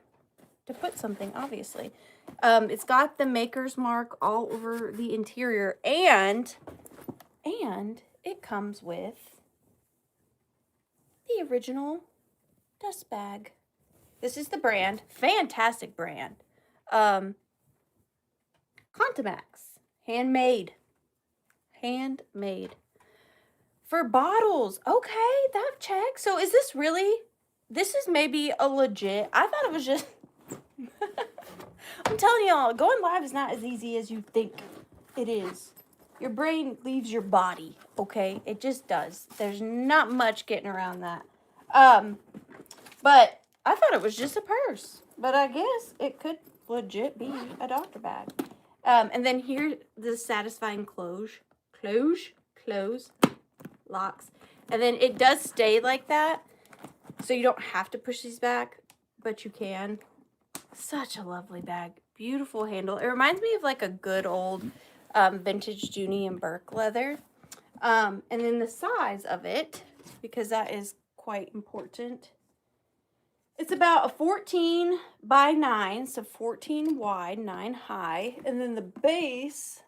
To put something, obviously. It's got the maker's mark all over the interior, and it comes with the original dust bag. This is the brand. Fantastic brand. Contamax. Handmade. Handmade. For bottles. Okay, that checks. So is this really... This is maybe a legit... I thought it was just... I'm telling y'all, going live is not as easy as you think it is. Your brain leaves your body, okay? It just does. There's not much getting around that. But I thought it was just a purse. But I guess it could legit be a doctor bag. And then here, the satisfying close, locks. And then it does stay like that. So you don't have to push these back, but you can. Such a lovely bag. Beautiful handle. It reminds me of like a good old vintage Junie and Burke leather. And then the size of it, because that is quite important. It's about a 14 by 9, so 14 wide, 9 high. And then the base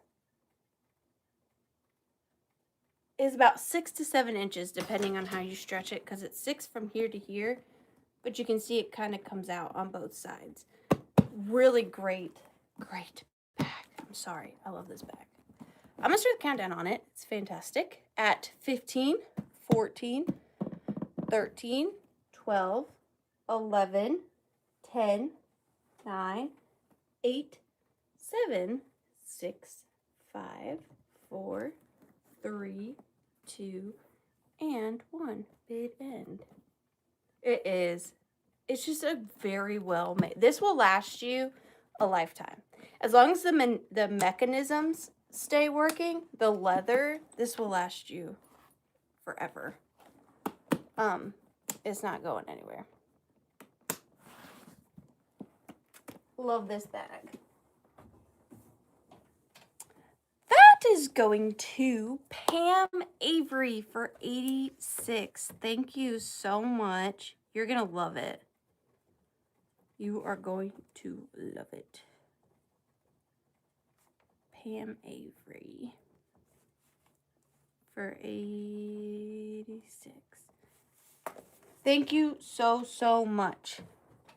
is about 6 to 7 inches, depending on how you stretch it, because it's 6 from here to here. But you can see it kind of comes out on both sides. Really great bag. I'm sorry. I love this bag. I'm going to start the countdown on it. It's fantastic. At 15, 14, 13, 12, 11, 10, 9, 8, 7, 6, 5, 4, 3, 2, and 1. Big end. It's just a very well made. This will last you a lifetime. As long as the mechanisms stay working, the leather, this will last you forever. It's not going anywhere. Love this bag. That is going to Pam Avery for 86. Thank you so much. You're going to love it. You are going to love it. Pam Avery for 86. Thank you so much.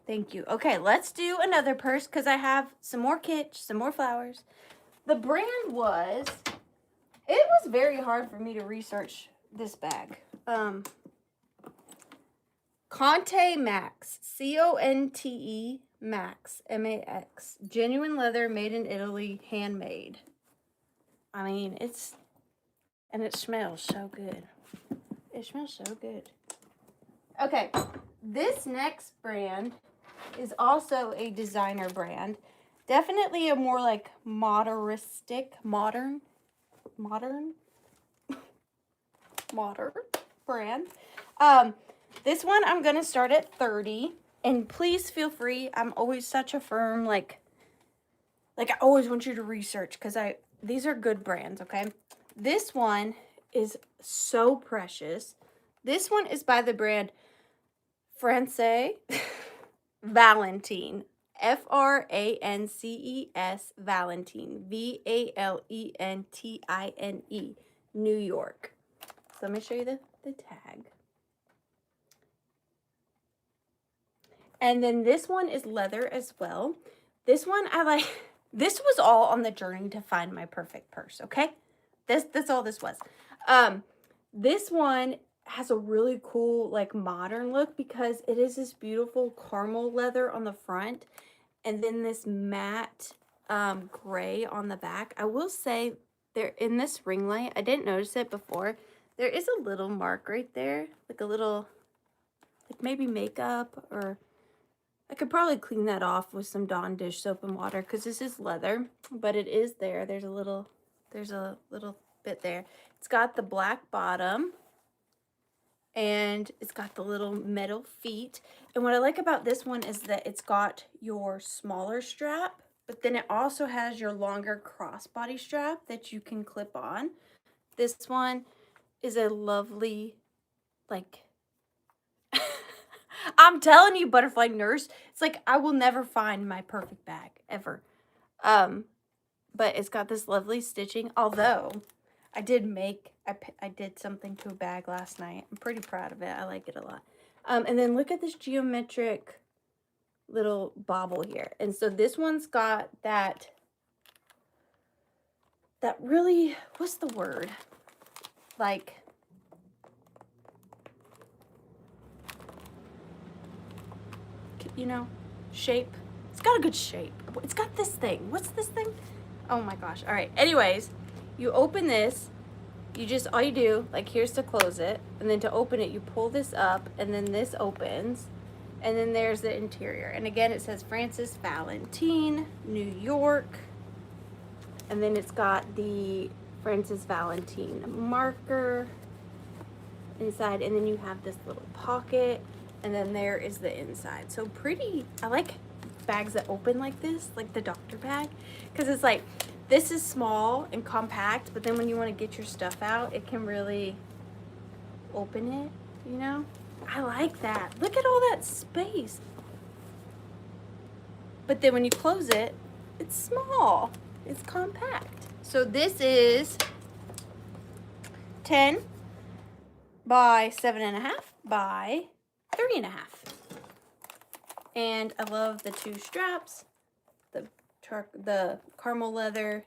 Thank you. Okay, let's do another purse because I have some more kitsch, some more flowers. The brand was, it was very hard for me to research this bag. Conte Max, C-O-N-T-E Max, M-A-X. Genuine leather, made in Italy, handmade. I mean, and it smells so good. It smells so good. Okay, this next brand is also a designer brand. Definitely a more like modern brand. This one I'm gonna start at 30, and please feel free. I'm always such a firm like I always want you to research because these are good brands. Okay, this one is so precious. This one is by the brand France Valentine. FRANCES Valentine. VALENTINE. New York. So let me show you the tag. And then this one is leather as well. This one I like. This was all on the journey to find my perfect purse, okay? That's all this was. This one has a really cool like modern look because it is this beautiful caramel leather on the front and then this matte gray on the back. I will say there in this ring light, I didn't notice it before. There is a little mark right there, like a little, like maybe makeup, or I could probably clean that off with some Dawn dish soap and water because this is leather, but it is there. There's a little bit there. It's got the black bottom and it's got the little metal feet. And what I like about this one is that it's got your smaller strap, but then it also has your longer crossbody strap that you can clip on. This one is a lovely, like, I'm telling you, butterfly nurse, it's like I will never find my perfect bag ever. But it's got this lovely stitching, although I did something to a bag last night. I'm pretty proud of it. I like it a lot. And then look at this geometric little bobble here. And so this one's got that really, what's the word? Like, you know, shape. It's got a good shape. It's got this thing. What's this thing? Oh my gosh. All right. Anyways, you open this. All you do, like, here's to close it. And then to open it, you pull this up. And then this opens. And then there's the interior. And again, it says Frances Valentine, New York. And then it's got the Frances Valentine marker inside. And then you have this little pocket. And then there is the inside. So pretty. I like bags that open like this, like the doctor bag, because it's like, this is small and compact, but then when you want to get your stuff out, it can really open it, you know? I like that. Look at all that space. But then when you close it, it's small. It's compact. So this is 10 by 7.5 by 3.5. And I love the two straps, the caramel leather,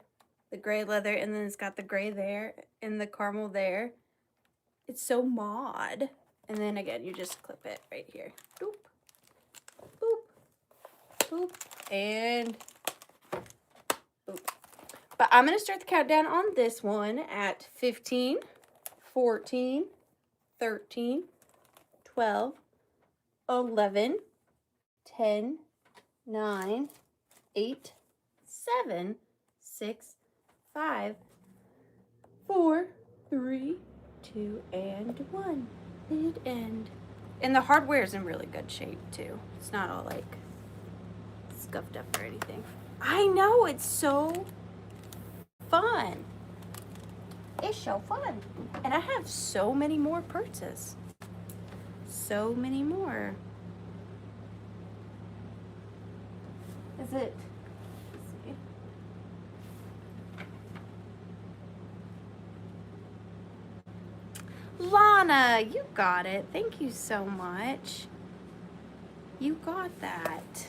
the gray leather, and then it's got the gray there and the caramel there. It's so mod. And then again, you just clip it right here. Boop, boop, boop, and boop. But I'm going to start the countdown on this one at 15, 14, 13, 12, 11, 10, 9, 8, 7, 6, 5, 4, 3, 2, and 1. Hit end. And the hardware is in really good shape too. It's not all like scuffed up or anything. I know, it's so fun. It's so fun. And I have so many more purses. So many more. Is it? Let's see. Lana, you got it. Thank you so much. You got that.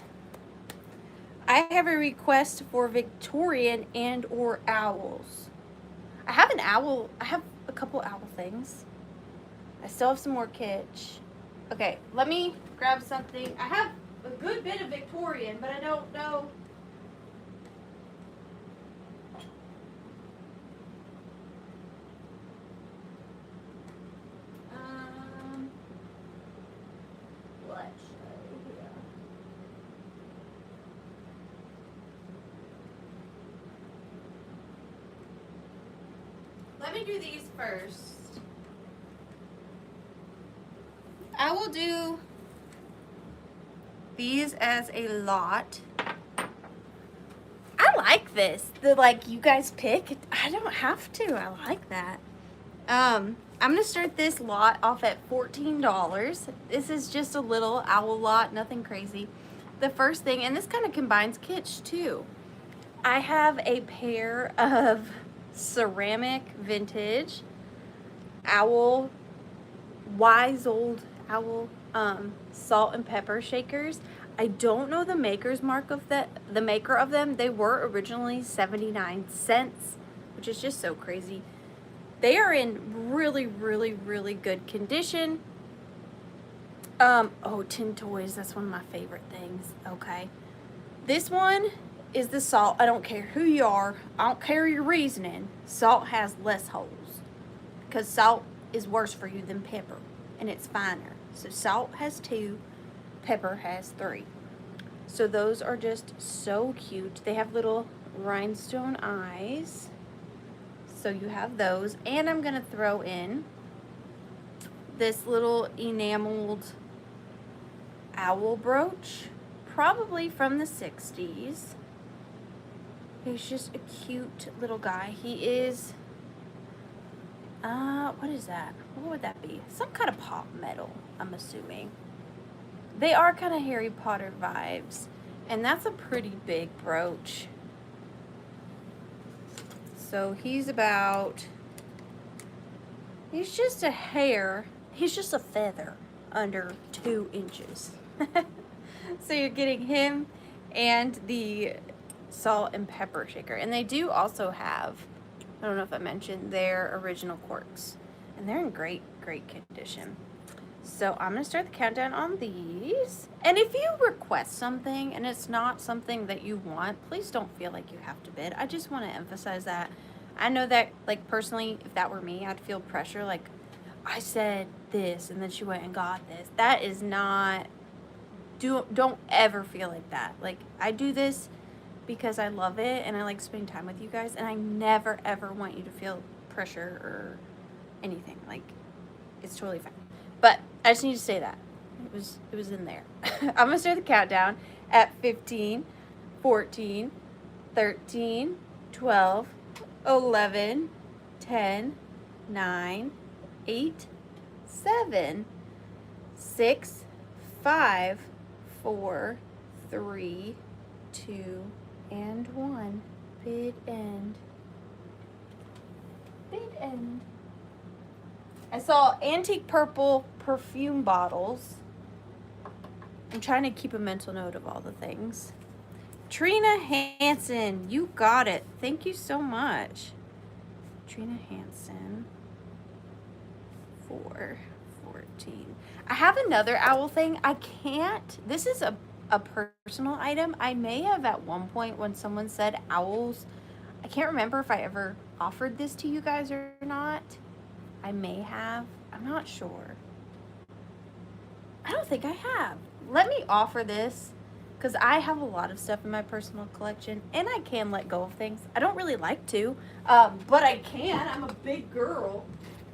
I have a request for Victorian and or owls. I have an owl. I have a couple owl things. I still have some more kitsch. Okay, let me grab something. I have a good bit of Victorian, but I don't know. What should I do here? me do these first. I will do these as a lot. I like this. Like you guys pick. I don't have to. I like that. I'm gonna start this lot off at $14. This is just a little owl lot, nothing crazy. The first thing, and this kind of combines kitsch too. I have a pair of ceramic vintage owl, wise old owl, salt and pepper shakers. I don't know the maker's mark of the maker of them. They were originally 79 cents, which is just so crazy. They are in really, really, really good condition. Oh, tin toys, that's one of my favorite things. Okay. This one is the salt. I don't care who you are. I don't care your reasoning. Salt has less holes because salt is worse for you than pepper, and it's finer. So salt has 2, pepper has 3. So those are just so cute. They have little rhinestone eyes. So you have those. And I'm going to throw in this little enameled owl brooch, probably from the 60s. He's just a cute little guy. He is, what is that? What would that be? Some kind of pop metal, I'm assuming. They are kind of Harry Potter vibes. And that's a pretty big brooch. So he's just a hair. He's just a feather under 2 inches. So you're getting him and the salt and pepper shaker. And they do also have, I don't know if I mentioned, their original corks. And they're in great, great condition. So I'm going to start the countdown on these. And if you request something and it's not something that you want, please don't feel like you have to bid. I just want to emphasize that. I know that, like, personally, if that were me, I'd feel pressure. Like, I said this and then she went and got this. That is not, don't ever feel like that. Like, I do this because I love it and I like spending time with you guys, and I never ever want you to feel pressure or anything. Like, it's totally fine. But I just need to say that. It was in there. I'm going to start the countdown at 15, 14, 13, 12, 11, 10, 9, 8, 7, 6, 5, 4, 3, 2, and 1. Bid end. Bid end. I saw antique purple perfume bottles. I'm trying to keep a mental note of all the things. Trina Hansen, you got it. Thank you so much. Trina Hansen. 414. I have another owl thing. I can't. This is a personal item. I may have at one point when someone said owls. I can't remember if I ever offered this to you guys or not. I may have. I'm not sure. I don't think I have. Let me offer this because I have a lot of stuff in my personal collection and I can let go of things. I don't really like to, but I can. I'm a big girl.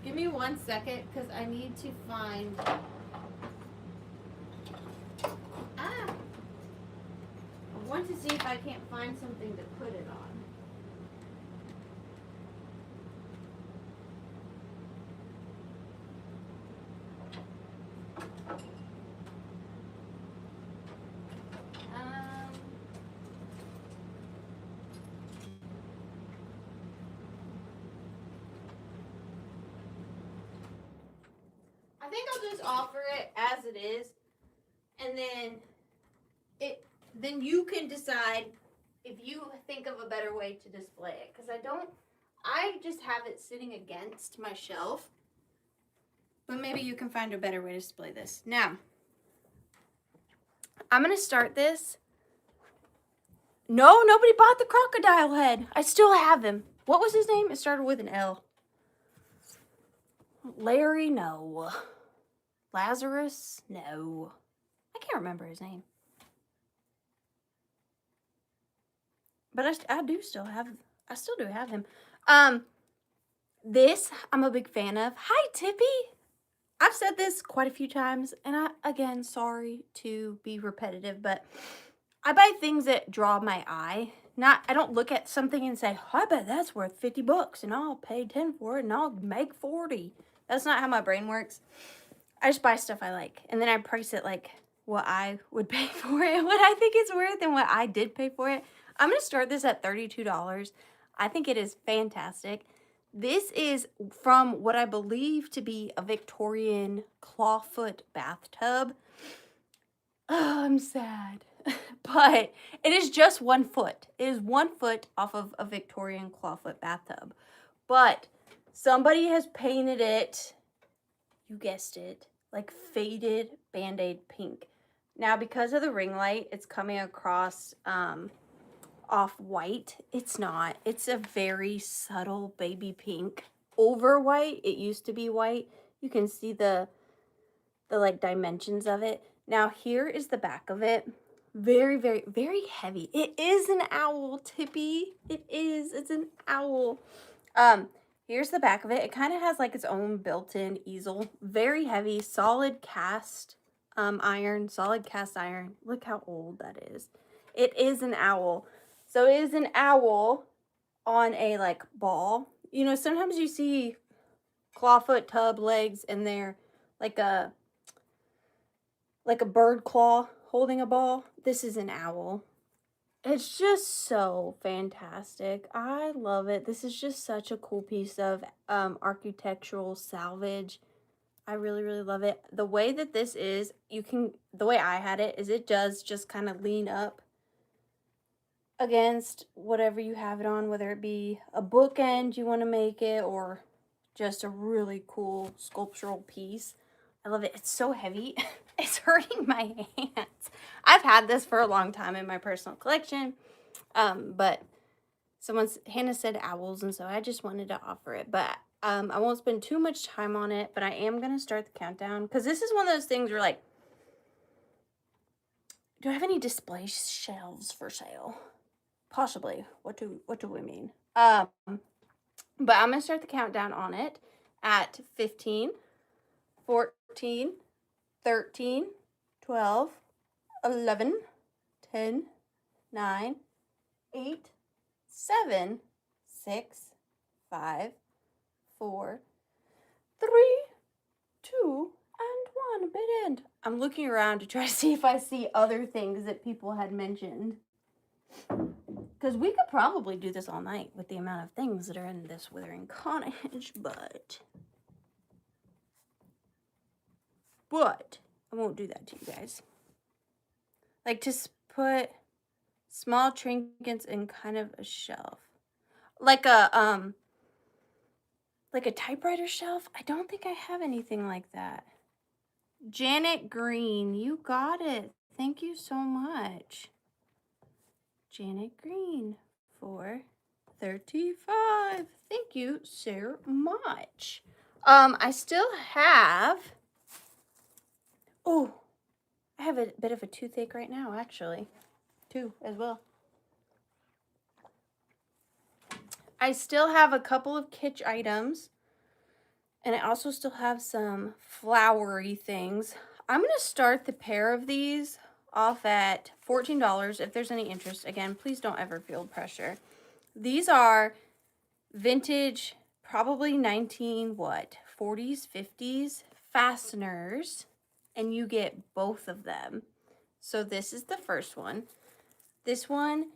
Give me 1 second because I need to find... I want to see if I can't find something to put it on. I think I'll just offer it as it is, and then you can decide if you think of a better way to display it. Because I just have it sitting against my shelf, but maybe you can find a better way to display this. Now, I'm gonna start this. No, nobody bought the crocodile head. I still have him. What was his name? It started with an L. Larry, no. Lazarus, no. I can't remember his name. But I still do have him. This I'm a big fan of. Hi, Tippy. I've said this quite a few times, and again, sorry to be repetitive, but I buy things that draw my eye. I don't look at something and say, oh, I bet that's worth 50 bucks and I'll pay 10 for it and I'll make 40. That's not how my brain works. I just buy stuff I like, and then I price it like what I would pay for it, what I think it's worth, and what I did pay for it. I'm going to start this at $32. I think it is fantastic. This is from what I believe to be a Victorian clawfoot bathtub. Oh, I'm sad. But it is just 1 foot. It is 1 foot off of a Victorian clawfoot bathtub. But somebody has painted it, you guessed it, like faded Band-Aid pink. Now, because of the ring light, it's coming across off-white. It's not. It's a very subtle baby pink over white. It used to be white. You can see the like dimensions of it. Now, here is the back of it. Very, very, very heavy. It is an owl, Tippy. It is. It's an owl. Here's the back of it. It kind of has like its own built-in easel. Very heavy, solid cast iron, solid cast iron. Look how old that is. It is an owl. So it is an owl on a like ball. You know, sometimes you see clawfoot tub legs and they're like a bird claw holding a ball. This is an owl. It's just so fantastic. I love it. This is just such a cool piece of architectural salvage. I really, really love it. The way that this is, the way I had it is it does just kind of lean up against whatever you have it on, whether it be a bookend you want to make it or just a really cool sculptural piece. I love it. It's so heavy. It's hurting my hands. I've had this for a long time in my personal collection, but Hannah said owls, and so I just wanted to offer it. But I won't spend too much time on it, but I am going to start the countdown, because this is one of those things where, like, do I have any display shelves for sale? Possibly. What do we mean? But I'm going to start the countdown on it at 15, 14, 13, 12, 11, 10, 9, 8, 7, 6, 5, 4, 3, 2, and 1. Bit end. I'm looking around to try to see if I see other things that people had mentioned. Because we could probably do this all night with the amount of things that are in this Withering Cottage, but I won't do that to you guys. Like, to put small trinkets in kind of a shelf. Like a typewriter shelf. I don't think I have anything like that. Janet Green, you got it. Thank you so much. Janet Green for $35. Thank you so much. I still have, I have a bit of a toothache right now, actually. Too, as well. I still have a couple of kitsch items, and I also still have some flowery things. I'm going to start the pair of these off at $14 if there's any interest. Again, please don't ever feel pressure. These are vintage, probably 40s, 50s fasteners, and you get both of them. So this is the first one. This one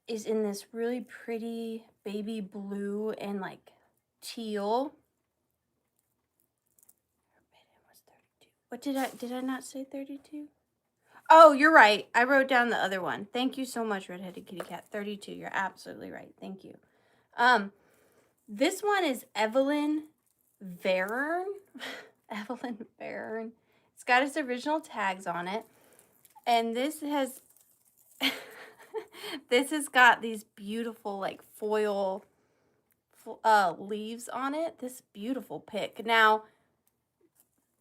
is in this really pretty baby blue and like teal. What did I not say 32? Oh, you're right. I wrote down the other one. Thank you so much, Redheaded Kitty Cat. 32. You're absolutely right. Thank you. This one is Evelyn Verne. Evelyn Verne. It's got its original tags on it. And this has this has got these beautiful like foil leaves on it. This beautiful pick. Now,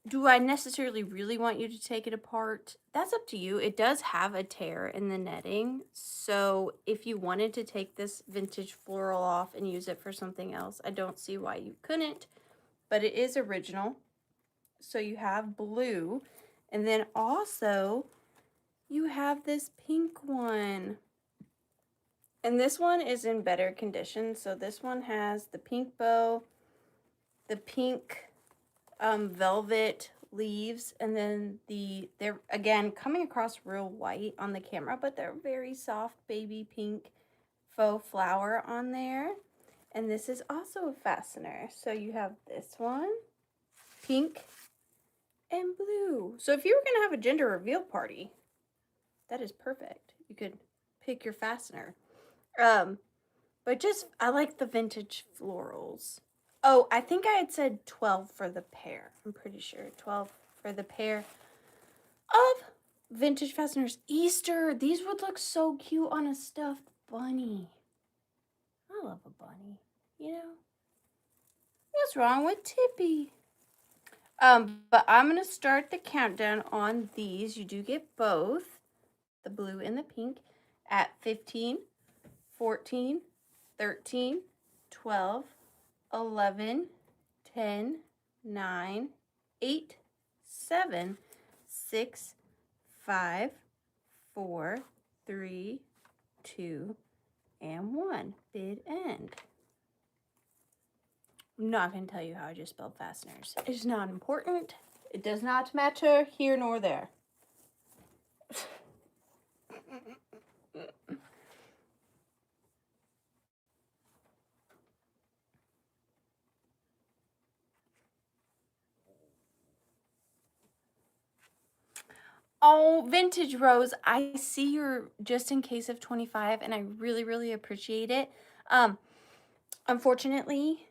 Do I necessarily really want you to take it apart? That's up to you. It does have a tear in the netting, so if you wanted to take this vintage floral off and use it for something else, I don't see why you couldn't, but it is original. So you have blue, and then also you have this pink one. And this one is in better condition. So this one has the pink bow, the pink velvet leaves, and then they're again coming across real white on the camera, but they're very soft baby pink faux flower on there. And this is also a fastener. So you have this one, pink and blue. So if you were gonna have a gender reveal party, that is perfect. You could pick your fastener. But just, I like the vintage florals. Oh, I think I had said 12 for the pair. I'm pretty sure 12 for the pair of vintage fasteners. Easter, these would look so cute on a stuffed bunny. I love a bunny, you know? What's wrong with Tippy? But I'm going to start the countdown on these. You do get both, the blue and the pink, at 15, 14, 13, 12, 11, 10, 9, 8, 7, 6, 5, 4, 3, 2, and 1. Bid end. I'm not going to tell you how I just spelled fasteners. It's not important. It does not matter here nor there. Oh, Vintage Rose, I see your just in case of 25, and I really, really appreciate it. Unfortunately,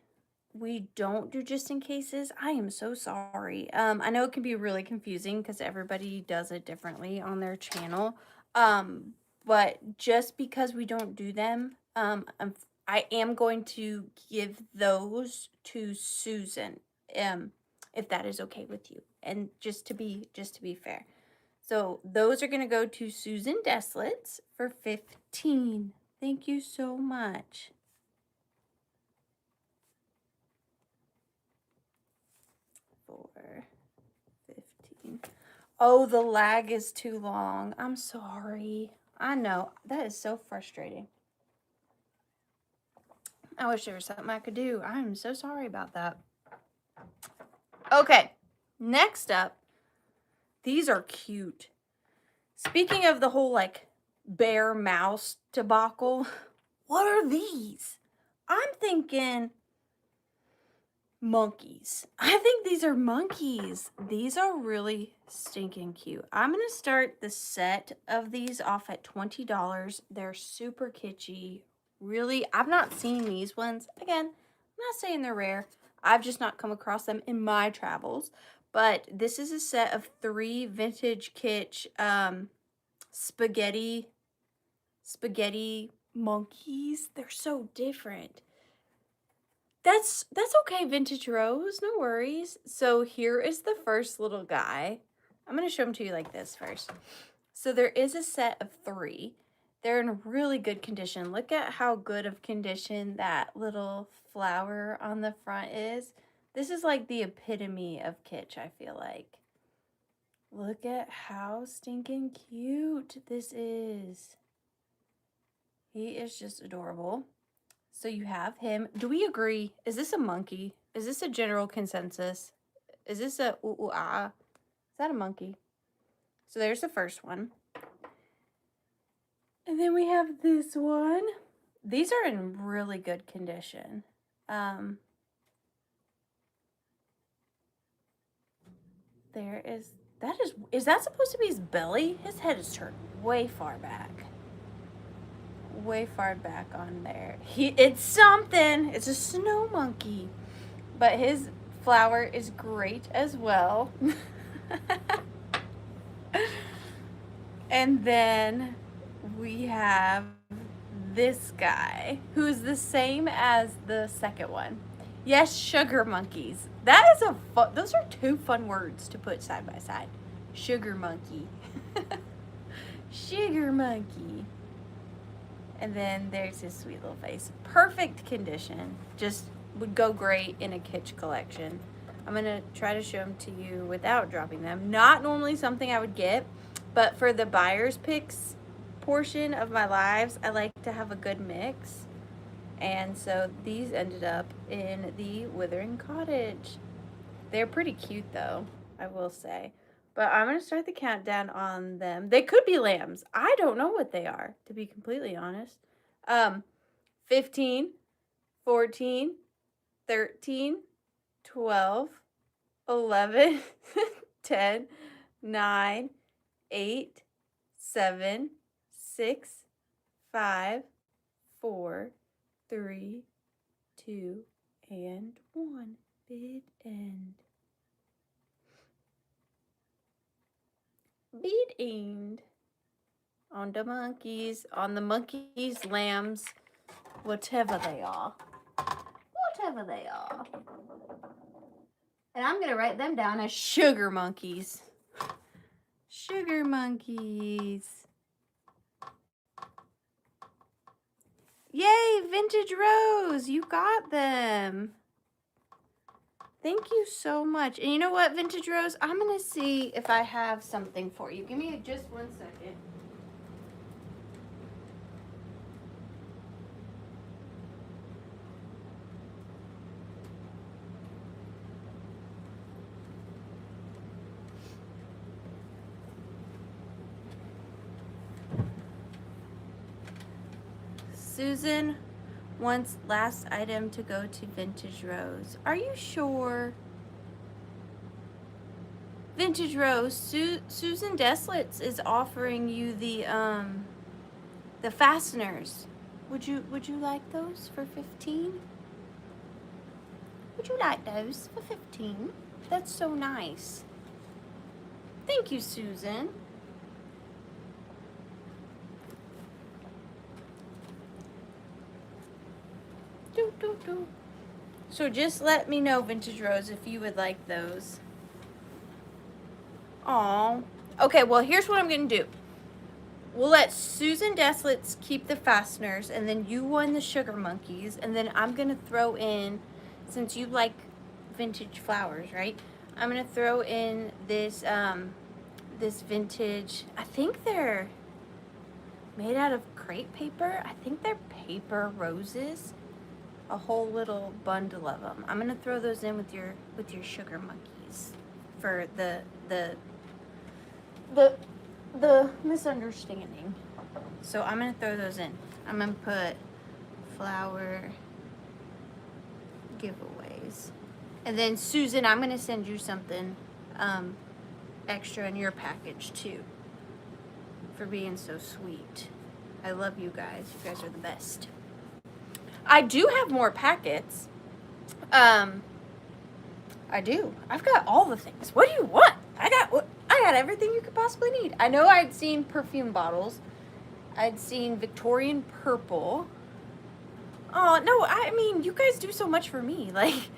we don't do just in cases. I am so sorry. I know it can be really confusing because everybody does it differently on their channel. But just because we don't do them, I am going to give those to Susan, if that is okay with you. And just to be fair. So those are going to go to Susan Deslitz for 15. Thank you so much. For 15. Oh, the lag is too long. I'm sorry. I know. That is so frustrating. I wish there was something I could do. I am so sorry about that. Okay. Next up, these are cute. Speaking of the whole like bear mouse debacle, what are these? I'm thinking monkeys. I think these are monkeys. These are really stinking cute. I'm going to start the set of these off at $20. They're super kitschy. Really, I've not seen these ones. Again, I'm not saying they're rare. I've just not come across them in my travels. But this is a set of 3 vintage kitsch spaghetti monkeys. They're so different. That's okay, Vintage Rose. No worries. So here is the first little guy. I'm going to show them to you like this first. So there is a set of 3. They're in really good condition. Look at how good of condition that little flower on the front is. This is like the epitome of kitsch, I feel like. Look at how stinking cute this is. He is just adorable. So you have him. Do we agree? Is this a monkey? Is this a general consensus? Is this a ooh-ah? Is that a monkey? So there's the first one. And then we have this one. These are in really good condition. There is, is that supposed to be his belly? His head is turned way far back. Way far back on there. It's something. It's a snow monkey. But his flower is great as well. And then we have this guy who's the same as the second one. Yes, sugar monkeys. That is a fun, those are two fun words to put side by side. Sugar monkey. Sugar monkey. And then there's his sweet little face. Perfect condition. Just would go great in a kitsch collection. I'm going to try to show them to you without dropping them. Not normally something I would get, but for the buyer's picks portion of my lives, I like to have a good mix. And so these ended up in the Withering.Cottage. They're pretty cute though, I will say. But I'm going to start the countdown on them. They could be lambs. I don't know what they are, to be completely honest. 15, 14, 13, 12, 11, 10, 9, 8, 7, 6, 5, 4, 3, 2, and 1. Bid end. Bid end. On the monkeys, lambs, whatever they are. Whatever they are. And I'm going to write them down as sugar monkeys. Sugar monkeys. Yay, Vintage Rose, you got them. Thank you so much. And you know what, Vintage Rose? I'm going to see if I have something for you. Give me just 1 second. Susan wants last item to go to Vintage Rose. Are you sure? Vintage Rose, Susan Deslitz is offering you the fasteners. Would you like those for 15? Would you like those for 15? That's so nice. Thank you, Susan. So just let me know, Vintage Rose, if you would like those. Aw. Okay, well, here's what I'm going to do. We'll let Susan Deslitz keep the fasteners, and then you won the sugar monkeys, and then I'm going to throw in, since you like vintage flowers, right? I'm going to throw in this, this vintage, I think they're made out of crepe paper. I think they're paper roses. A whole little bundle of them. I'm gonna throw those in with your sugar monkeys for the misunderstanding. So I'm gonna throw those in. I'm gonna put flower giveaways, and then Susan, I'm gonna send you something extra in your package too for being so sweet. I love you guys. You guys are the best. I do have more packets. I do. I've got all the things. What do you want? I got everything you could possibly need. I know I'd seen perfume bottles. I'd seen Victorian purple. Oh, no, I mean, you guys do so much for me. Like,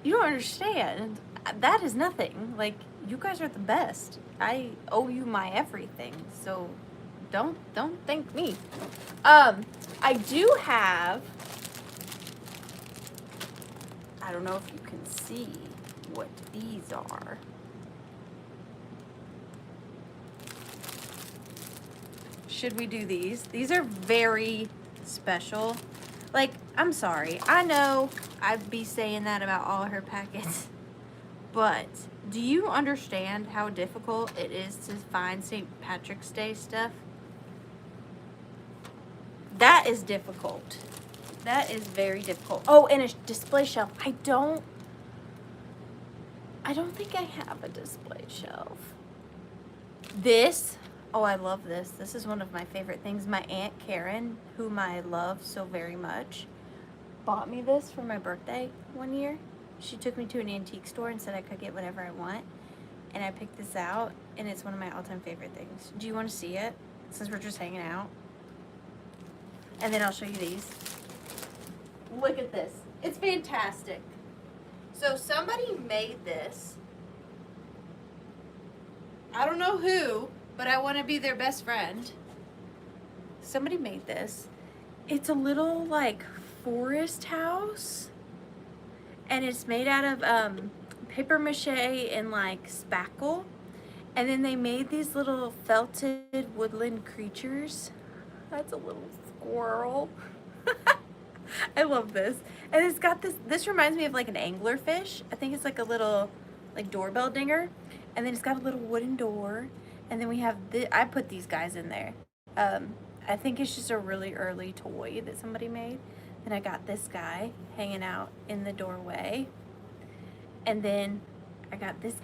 you don't understand. That is nothing. Like, you guys are the best. I owe you my everything. So don't thank me. I do have, I don't know if you can see what these are. Should we do these? These are very special. Like, I'm sorry. I know I'd be saying that about all her packets. But do you understand how difficult it is to find St. Patrick's Day stuff? That is difficult. That is very difficult. Oh, and a display shelf. I don't think I have a display shelf. This, oh, I love this. This is one of my favorite things. My Aunt Karen, whom I love so very much, bought me this for my birthday one year. She took me to an antique store and said I could get whatever I want. And I picked this out, and it's one of my all-time favorite things. Do you want to see it, since we're just hanging out? And then I'll show you these. Look at this. It's fantastic. So somebody made this. I don't know who, but I want to be their best friend. Somebody made this. It's a little like forest house, and it's made out of paper mache and like spackle. And then they made these little felted woodland creatures. That's a little squirrel. I love this. And it's got this reminds me of like an anglerfish. I think it's like a little like doorbell dinger. And then it's got a little wooden door. And then we have I put these guys in there. I think it's just a really early toy that somebody made. And I got this guy hanging out in the doorway. And then I got this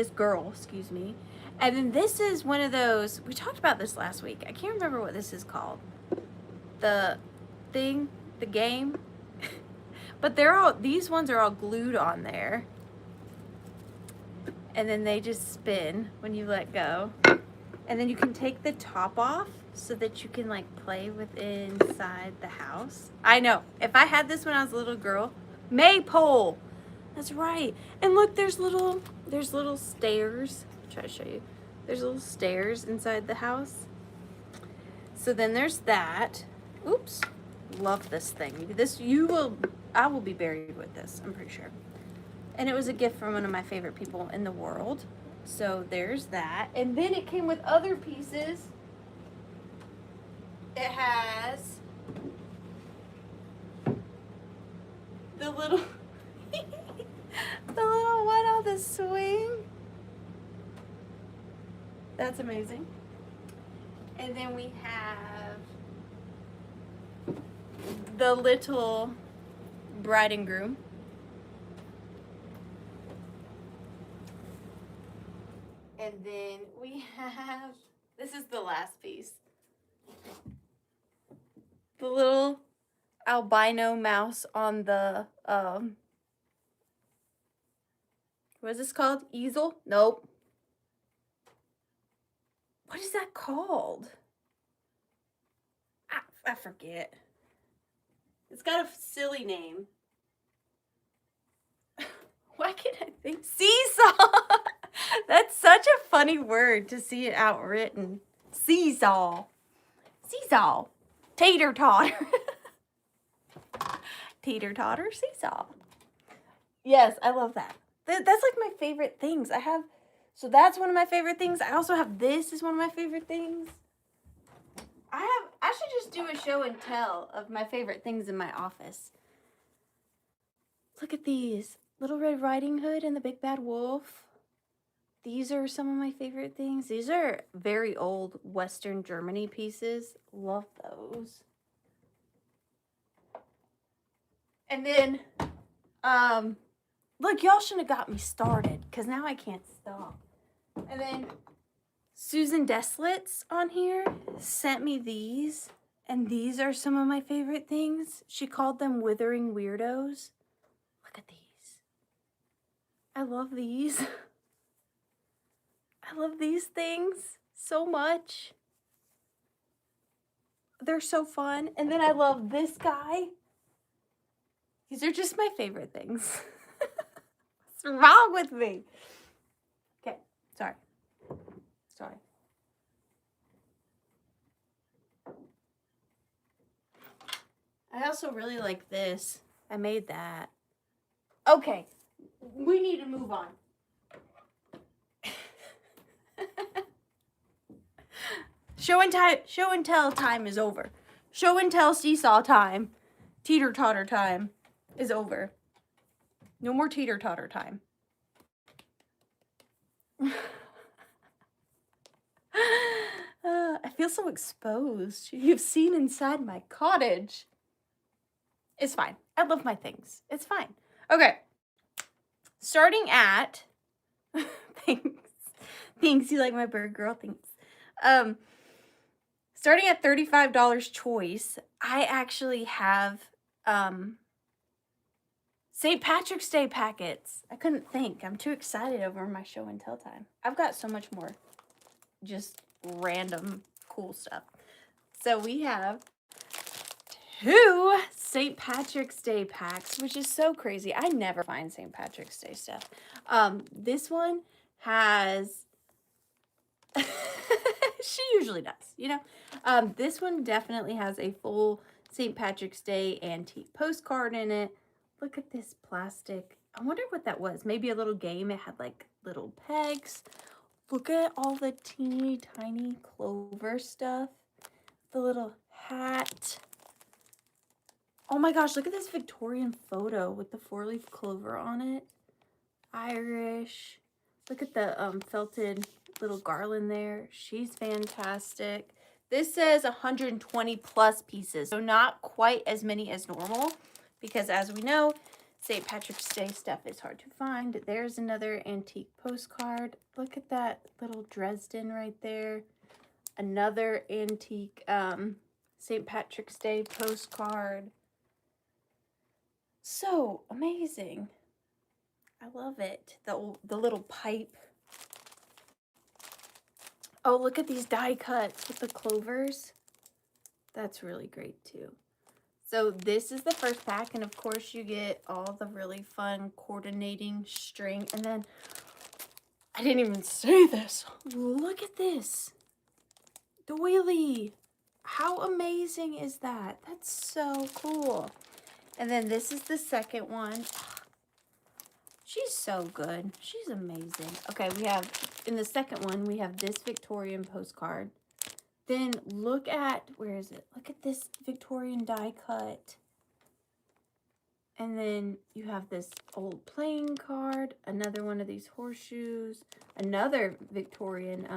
girl, excuse me. And then this is one of those, we talked about this last week. I can't remember what this is called. The game. But these ones are all glued on there. And then they just spin when you let go. And then you can take the top off so that you can like play with inside the house. I know, if I had this when I was a little girl, maypole. That's right. And look, there's little stairs. I'll try to show you. There's little stairs inside the house. So then there's that. Oops. Love this thing. I will be buried with this, I'm pretty sure. And it was a gift from one of my favorite people in the world. So there's that. And then it came with other pieces. It has the little the little one on the swing. That's amazing. And then we have the little bride and groom. And then we have, this is the last piece. The little albino mouse on the, what is this called? Easel? Nope. What is that called? I forget. It's got a silly name. Why can't I think? Seesaw! That's such a funny word to see it outwritten. Seesaw. Seesaw. Tater totter. Tater totter seesaw. Yes, I love that. That's like my favorite things. So that's one of my favorite things. I also have this is one of my favorite things. I should just do a show and tell of my favorite things in my office. Look at these. Little Red Riding Hood and the Big Bad Wolf. These are some of my favorite things. These are very old Western Germany pieces. Love those. And then, look, y'all shouldn't have got me started because now I can't stop. And then Susan Deslitz on here sent me these. And these are some of my favorite things. She called them Withering Weirdos. Look at these. I love these. I love these things so much. They're so fun. And then I love this guy. These are just my favorite things. What's wrong with me? Okay, sorry. I also really like this. I made that. Okay, we need to move on. Show and tell time is over. Show and tell seesaw time. Teeter totter time is over. No more teeter totter time. I feel so exposed. You've seen inside my cottage. It's fine. I love my things. It's fine. Okay. Starting at thanks. You like my bird girl? Thanks. Starting at $35 choice, I actually have St. Patrick's Day packets. I couldn't think. I'm too excited over my show and tell time. I've got so much more just random cool stuff. So we have 2 St. Patrick's Day packs, which is so crazy. I never find St. Patrick's Day stuff. This one has, she usually does, you know. This one definitely has a full St. Patrick's Day antique postcard in it. Look at this plastic. I wonder what that was. Maybe a little game. It had like little pegs. Look at all the teeny tiny clover stuff. The little hat. Oh my gosh, look at this Victorian photo with the 4-leaf clover on it. Irish. Look at the felted little garland there. She's fantastic. This says 120 plus pieces, so not quite as many as normal, because as we know, St. Patrick's Day stuff is hard to find. There's another antique postcard. Look at that little Dresden right there. Another antique St. Patrick's Day postcard. So amazing. I love it. The little pipe. Oh, look at these die cuts with the clovers. That's really great too. So this is the first pack, and of course you get all the really fun coordinating string. And then, I didn't even say this. Look at this. Doily. How amazing is that? That's so cool. And then this is the second one. She's so good. She's amazing. Okay, we have, in the second one, we have this Victorian postcard. Then look at, where is it? Look at this Victorian die cut. And then you have this old playing card, another one of these horseshoes, another Victorian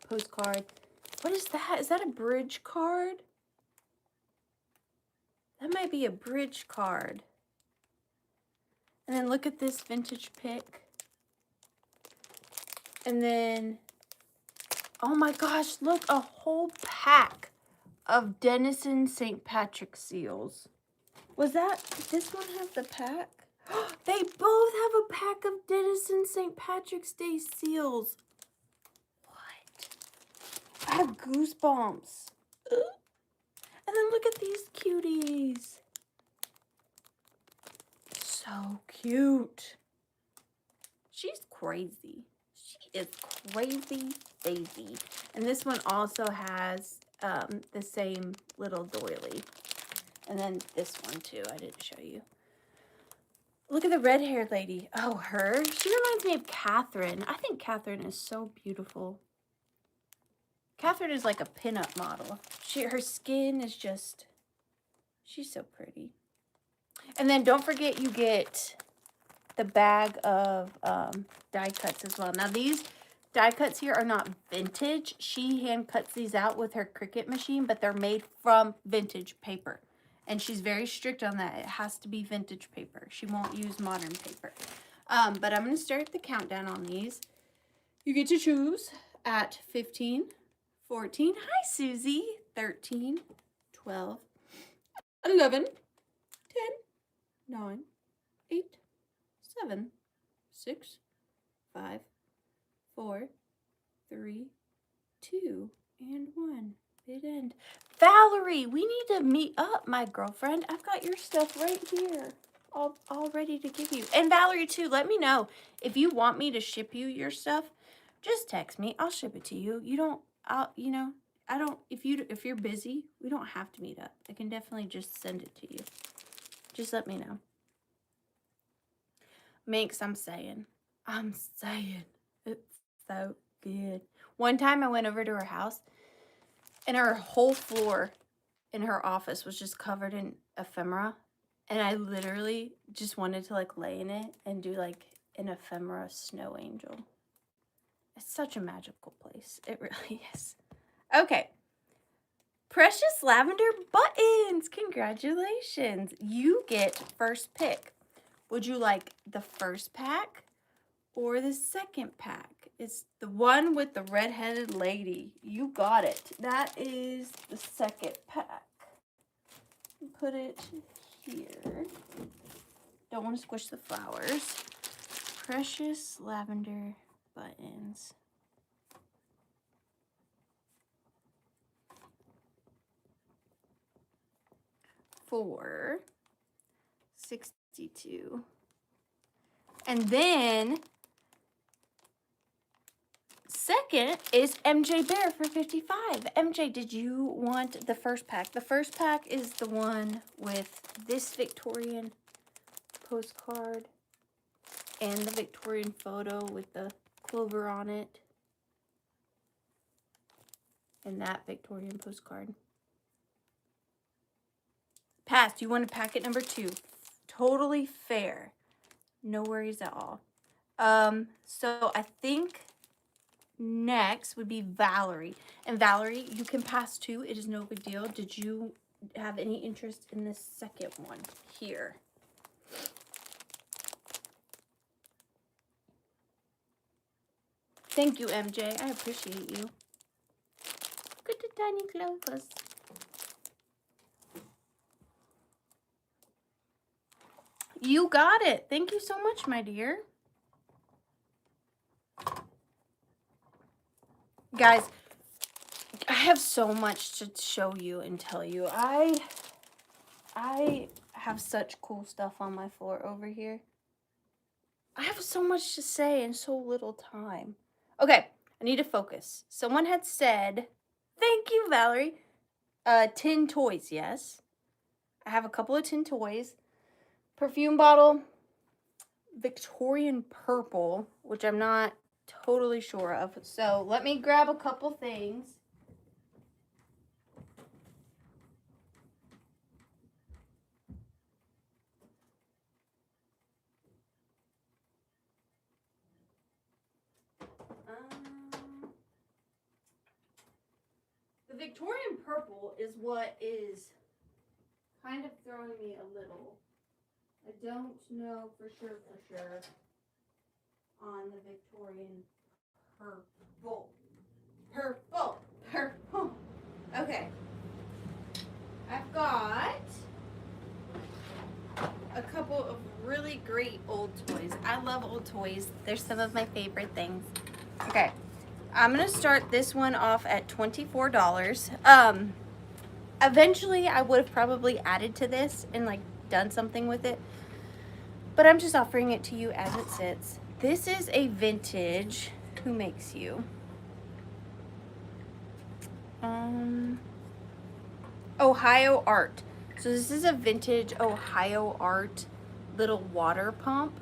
postcard. What is that? Is that a bridge card? That might be a bridge card. And then look at this vintage pick. And then, oh my gosh, look, a whole pack of Denison St. Patrick seals. Was that, did this one have the pack? They both have a pack of Denison St. Patrick's Day seals. What? I have goosebumps. Ugh. And then look at these cuties. So cute. She's crazy. She is crazy Daisy. And this one also has the same little doily. And then this one too, I didn't show you. Look at the red-haired lady. Oh, her? She reminds me of Catherine. I think Catherine is so beautiful. Catherine is like a pinup model. Her skin is just, she's so pretty. And then don't forget you get the bag of die cuts as well. Now these die cuts here are not vintage. She hand cuts these out with her Cricut machine, but they're made from vintage paper. And she's very strict on that. It has to be vintage paper. She won't use modern paper. But I'm going to start the countdown on these. You get to choose at 15, 14, hi Susie, 13, 12, 11, 10, 9, 8, 7, 6, 5, 4, 3, 2, and 1. Bid end. Valerie, we need to meet up, my girlfriend. I've got your stuff right here, all ready to give you. And Valerie too, let me know if you want me to ship you your stuff. Just text me. I'll ship it to you. You don't. You know. I don't. If you're busy, we don't have to meet up. I can definitely just send it to you. Just let me know. Minx, I'm saying. It's so good. One time I went over to her house, and her whole floor in her office was just covered in ephemera. And I literally just wanted to like lay in it and do like an ephemera snow angel. It's such a magical place. It really is. Okay. Precious Lavender Buttons. Congratulations. You get first pick. Would you like the first pack or the second pack? It's the one with the red-headed lady. You got it. That is the second pack. Put it here. Don't want to squish the flowers. Precious Lavender Buttons. $4.62. And then second is MJ Bear for $55. MJ, did you want the first pack? The first pack is the one with this Victorian postcard and the Victorian photo with the clover on it. And that Victorian postcard. Pass, you want packet number 2. Totally fair. No worries at all. So I think next would be Valerie. And Valerie, you can pass too. It is no big deal. Did you have any interest in this second one here? Thank you, MJ. I appreciate you. Look at the tiny clovers. You got it. Thank you so much, my dear. Guys, I have so much to show you and tell you. I have such cool stuff on my floor over here. I have so much to say in so little time. Okay, I need to focus. Someone had said, thank you, Valerie. Tin toys, yes. I have a couple of tin toys. Perfume bottle, Victorian purple, which I'm not totally sure of. So let me grab a couple things. The Victorian purple is what is kind of throwing me a little. I don't know for sure on the Victorian purple. Purple. Okay. I've got a couple of really great old toys. I love old toys. They're some of my favorite things. Okay. I'm going to start this one off at $24. Eventually I would have probably added to this and like done something with it. But I'm just offering it to you as it sits. This is a vintage, who makes you? Ohio Art. So this is a vintage Ohio Art little water pump.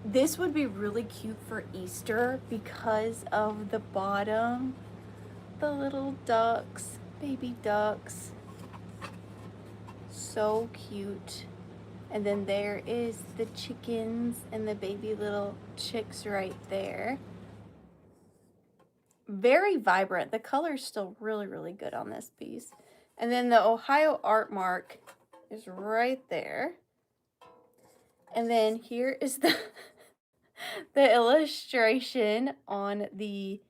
This would be really cute for Easter because of the bottom. The little ducks, baby ducks. So cute. And then there is the chickens and the baby little chicks right there. Very vibrant. The color's still really, really good on this piece. And then the Ohio Art mark is right there. And then here is the the illustration on the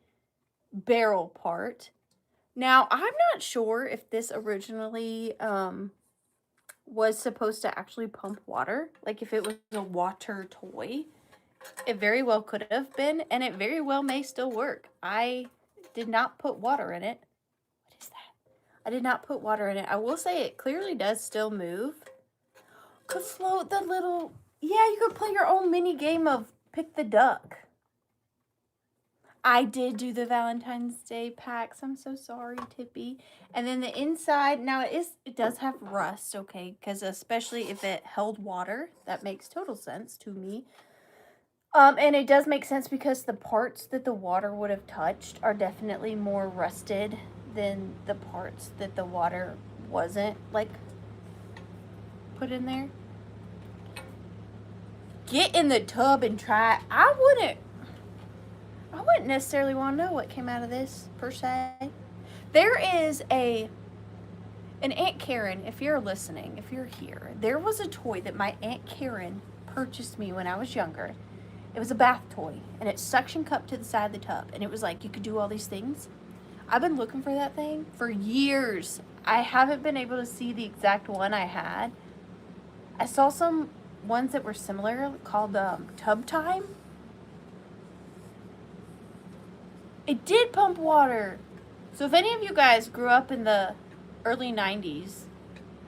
barrel part. Now, I'm not sure if this originally was supposed to actually pump water, like if it was a water toy. It very well could have been, and it very well may still work. I did not put water in it. What is that? I did not put water in it. I will say it clearly does still move. Could float the little... Yeah, you could play your own mini game of pick the duck. I did do the Valentine's Day packs. I'm so sorry, Tippy. And then the inside, now it does have rust, okay? Because especially if it held water, that makes total sense to me. And it does make sense because the parts that the water would have touched are definitely more rusted than the parts that the water wasn't, like, put in there. Get in the tub and try it. I wouldn't necessarily want to know what came out of this, per se. There is an Aunt Karen, if you're listening, if you're here, there was a toy that my Aunt Karen purchased me when I was younger. It was a bath toy, and it suction cupped to the side of the tub, and it was like you could do all these things. I've been looking for that thing for years. I haven't been able to see the exact one I had. I saw some ones that were similar called Tub Time. It did pump water. So if any of you guys grew up in the early 90s,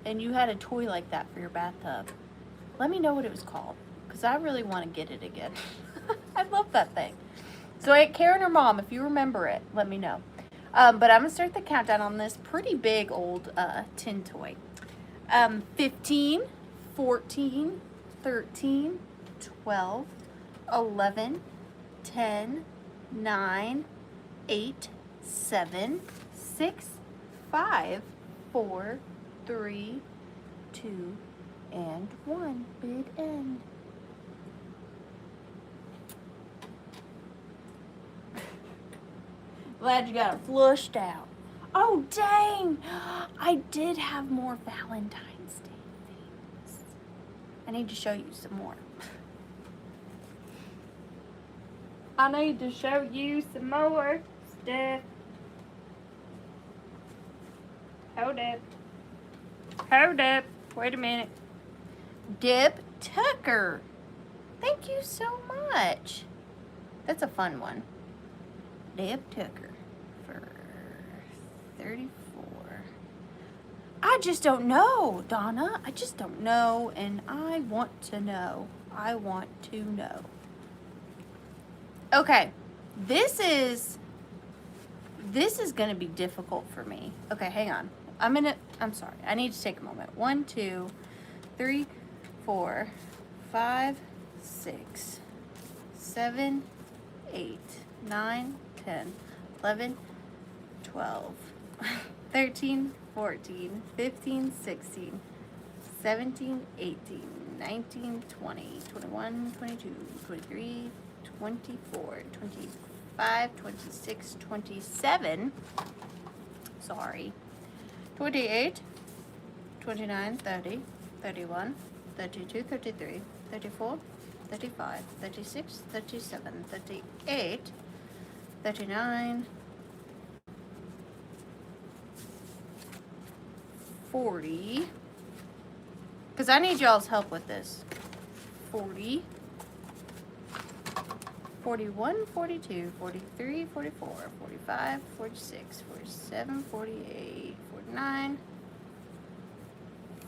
and you had a toy like that for your bathtub, let me know what it was called, because I really want to get it again. I love that thing. So Aunt Karen or Mom, if you remember it, let me know. But I'm going to start the countdown on this pretty big old tin toy. 15, 14, 13, 12, 11, 10, 9, 8, 7, 6, 5, 4, 3, 2, and 1. Bid end. Glad you got it flushed out. Oh, dang! I did have more Valentine's Day things. I need to show you some more. I need to show you some more stuff. Hold up. Hold up. Wait a minute. Deb Tucker. Thank you so much. That's a fun one. Deb Tucker for 34. I just don't know, Donna. I just don't know, and I want to know. I want to know. Okay, this is gonna be difficult for me. Okay, hang on. I'm sorry. I need to take a moment. 1, 2, 3, 4, 5, 6, 7, 8, 9, 10, 11, 12, 13, 14, 15, 16, 17, 18, 19, 20, 21, 22, 23, 24, 25, 26, 27, sorry, 28, 29, 30, 31, 32, 33, 34, 35, 36, 37, 38, 39, 40, because I need y'all's help with this, 40, 41, 42, 43, 44, 45, 46, 47, 48, 49,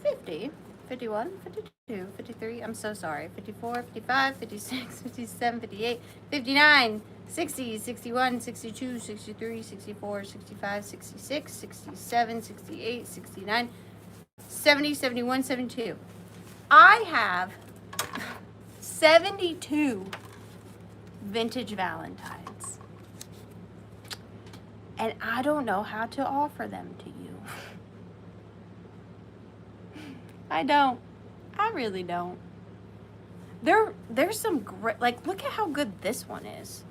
50, 51, 52, 53, I'm so sorry, 54, 55, 56, 57, 58, 59, 60, 61, 62, 63, 64, 65, 66, 67, 68, 69, 70, 71, 72. I have 72 vintage Valentines. And I don't know how to offer them to you. I don't. I really don't. There's some great, like, look at how good this one is.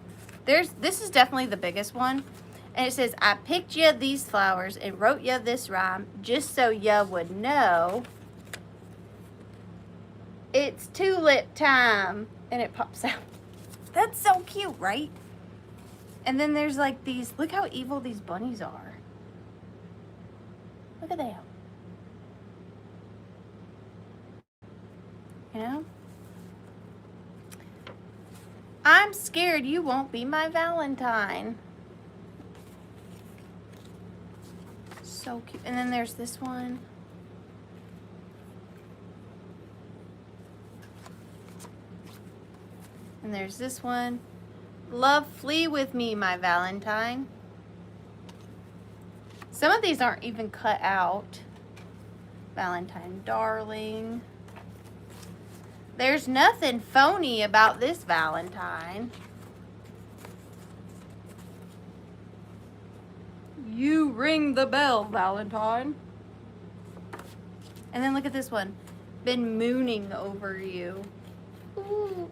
This is definitely the biggest one. And it says, I picked ya these flowers and wrote ya this rhyme just so ya would know it's tulip time. And it pops out. That's so cute, right? And then there's like these, look how evil these bunnies are. Look at them. You know? I'm scared you won't be my Valentine. So cute. And then there's this one. And there's this one. Love, flee with me, my Valentine. Some of these aren't even cut out. Valentine, darling. There's nothing phony about this Valentine. You ring the bell, Valentine. And then look at this one. Been mooning over you. Ooh.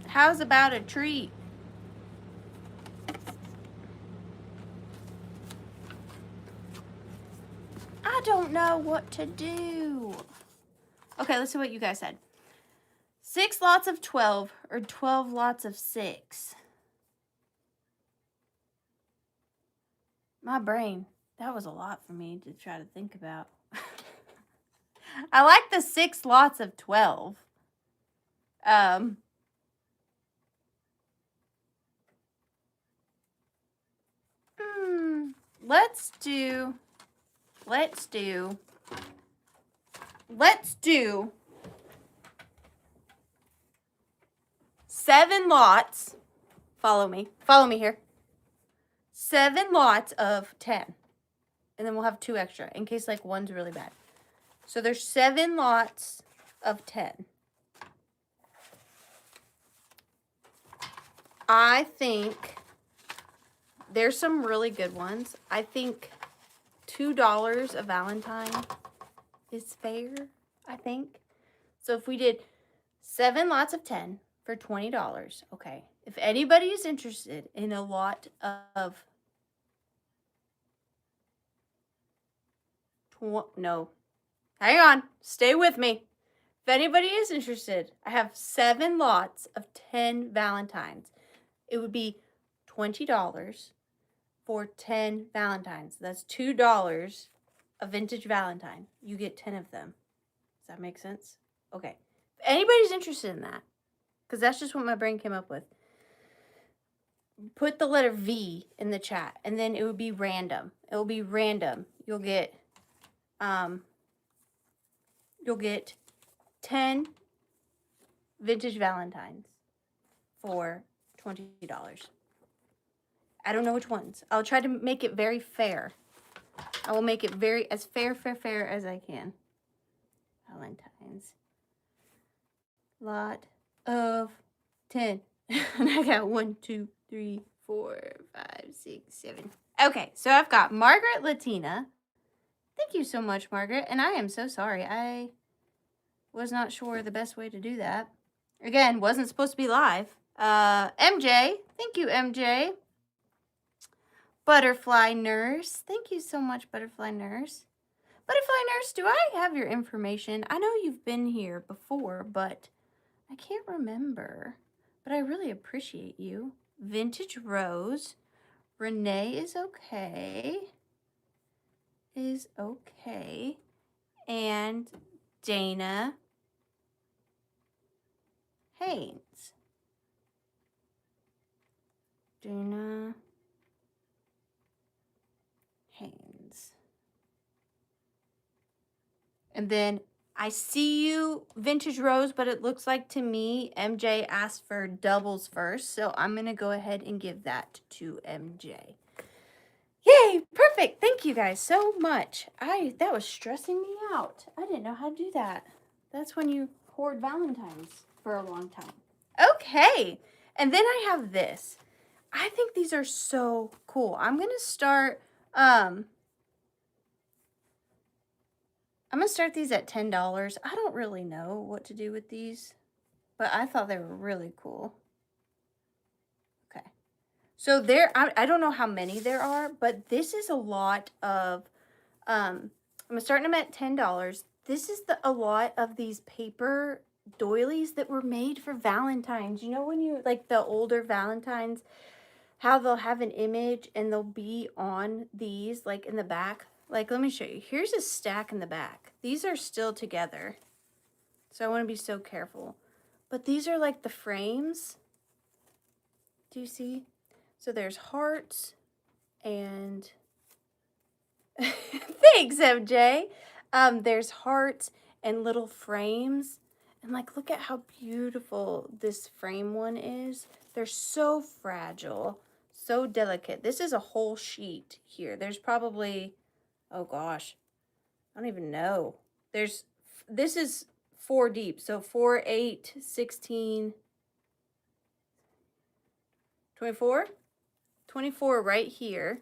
How's about a treat? I don't know what to do. Okay, let's see what you guys said. 6 lots of 12 or 12 lots of 6. My brain, that was a lot for me to try to think about. I like the 6 lots of 12. Let's do let's do 7 lots. Follow me here. 7 lots of 10. And then we'll have 2 extra in case like one's really bad. So there's 7 lots of 10. I think there's some really good ones. I think $2 a Valentine is fair, I think. So if we did 7 lots of 10 for $20, okay. If anybody is interested in a lot of no, hang on, stay with me. If anybody is interested, I have 7 lots of 10 Valentines. It would be $20 for 10 Valentines. That's $2 a vintage Valentine. You get 10 of them. Does that make sense? Okay. If anybody's interested in that, because that's just what my brain came up with, put the letter V in the chat, and then it would be random. It will be random. You'll get 10 vintage Valentines for $20. I don't know which ones. I'll try to make it very fair. I will make it very as fair as I can. Valentines. Lot of 10. And I got 1, 2, 3, 4, 5, 6, 7. Okay, so I've got Margaret Latina. Thank you so much, Margaret. And I am so sorry. I was not sure the best way to do that. Again, wasn't supposed to be live. MJ. Thank you, MJ. Butterfly Nurse. Thank you so much, Butterfly Nurse. Butterfly Nurse, do I have your information? I know you've been here before, but I can't remember. But I really appreciate you. Vintage Rose. Renee is okay. And Dana Haynes. Dana Haynes. And then I see you, Vintage Rose, but it looks like to me MJ asked for doubles first, so I'm going to go ahead and give that to MJ. Yay, perfect. Thank you guys so much. That was stressing me out. I didn't know how to do that. That's when you hoard Valentines for a long time. Okay, and then I have this. I think these are so cool. I'm going to start these at $10. I don't really know what to do with these, but I thought they were really cool. Okay. So I don't know how many there are, but this is a lot of, I'm starting them at $10. This is a lot of these paper doilies that were made for Valentines. You know when you, like the older Valentines, how they'll have an image and they'll be on these, like in the back. Like, let me show you. Here's a stack in the back. These are still together. So I want to be so careful. But these are like the frames. Do you see? So there's hearts and... Thanks, MJ. There's hearts and little frames. And like, look at how beautiful this frame one is. They're so fragile, so delicate. This is a whole sheet here. There's probably... Oh gosh, I don't even know. This is 4 deep, so 4, 8, 16, 24? 24 right here.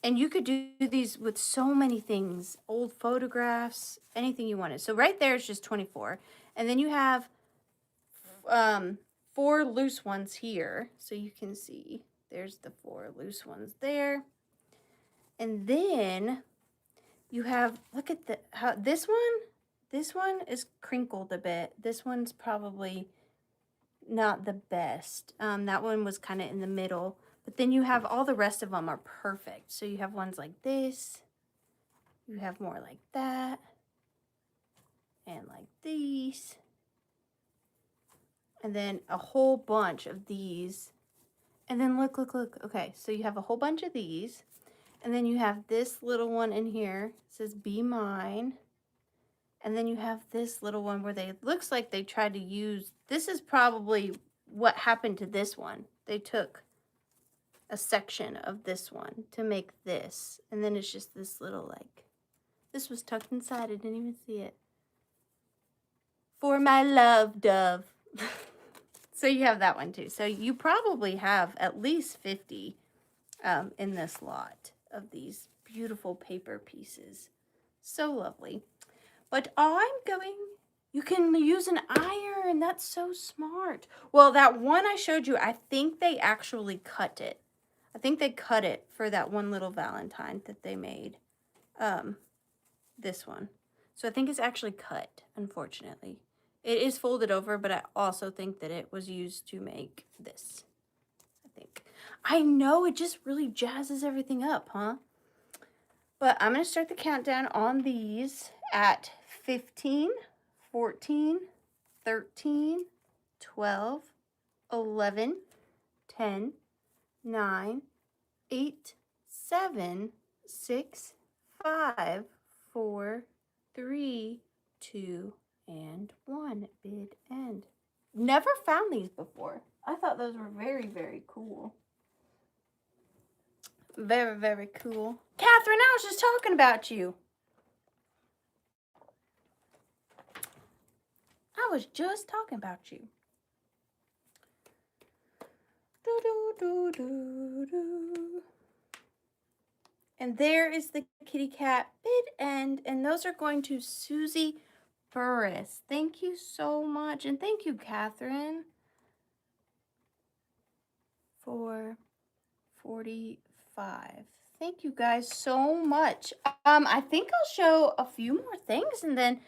And you could do these with so many things, old photographs, anything you wanted. So right there is just 24. And then you have 4 loose ones here. So you can see there's the 4 loose ones there. And then you have, look at how this one is crinkled a bit. This one's probably not the best. That one was kind of in the middle. But then you have all the rest of them are perfect. So you have ones like this. You have more like that. And like these. And then a whole bunch of these. And then look. Okay, so you have a whole bunch of these. And then you have this little one in here. It says, "Be mine." And then you have this little one where it looks like they tried to use, this is probably what happened to this one. They took a section of this one to make this. And then it's just this little, like, this was tucked inside. I didn't even see it. "For my love, dove." So you have that one too. So you probably have at least 50 in this lot of these beautiful paper pieces. So lovely. But you can use an iron. That's so smart. Well, that one I showed you, I think they actually cut it. I think they cut it for that one little Valentine that they made. This one. So I think it's actually cut, unfortunately. It is folded over, but I also think that it was used to make this. I think. I know, it just really jazzes everything up, huh? But I'm going to start the countdown on these at 15, 14, 13, 12, 11, 10, 9, 8, 7, 6, 5, 4, 3, 2, and 1. Bid end. Never found these before. I thought those were very, very cool. Very, very cool. Catherine, I was just talking about you. I was just talking about you. Do, do, do, do, do. And there is the kitty cat bid end. And those are going to Susie Burris. Thank you so much. And thank you, Catherine, for 45. Thank you guys so much. I think I'll show a few more things and then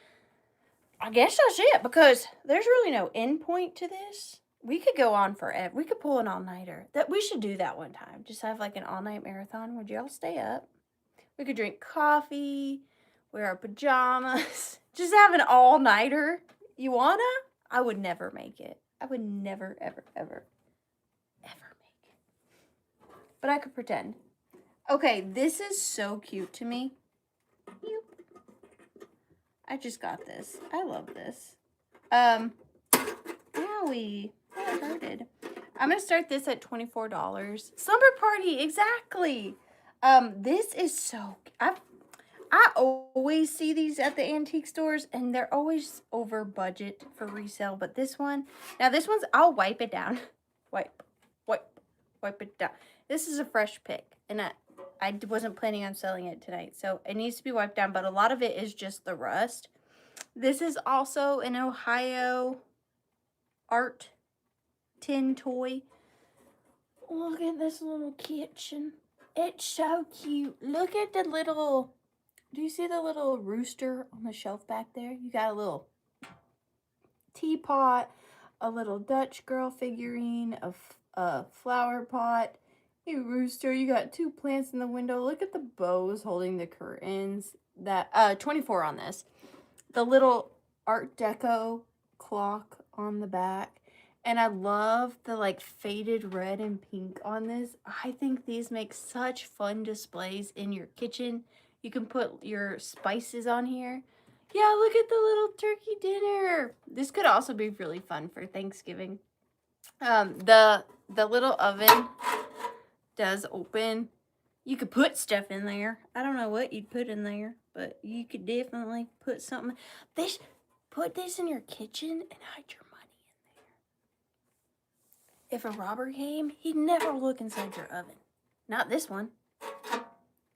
I guess that's it, because there's really no end point to this. We could go on forever. We could pull an all-nighter. We should do that one time. Just have like an all-night marathon. Would y'all stay up? We could drink coffee, wear our pajamas, just have an all-nighter. You wanna? I would never make it. I would never, ever, ever, ever make it. But I could pretend. Okay, this is so cute to me. I just got this. I love this. Owie. I hurted. I'm going to start this at $24. Slumber Party, exactly. This is so... I always see these at the antique stores, and they're always over budget for resale. But this one... Now, this one's... I'll wipe it down. Wipe it down. This is a fresh pick, and I wasn't planning on selling it tonight, so it needs to be wiped down, but a lot of it is just the rust. This is also an Ohio art tin toy. Look at this little kitchen. It's so cute. Look at the little, do you see the little rooster on the shelf back there? You got a little teapot, a little Dutch girl figurine, a flower pot, a rooster. You got two plants in the window. Look at the bows holding the curtains. That 24 on this. The little Art Deco clock on the back. And I love the like faded red and pink on this. I think these make such fun displays in your kitchen. You can put your spices on here. Yeah, look at the little turkey dinner. This could also be really fun for Thanksgiving. The little oven does open. You could put stuff in there. I don't know what you'd put in there, but you could definitely put something. Put this in your kitchen and hide your money in there. If a robber came, he'd never look inside your oven. Not this one.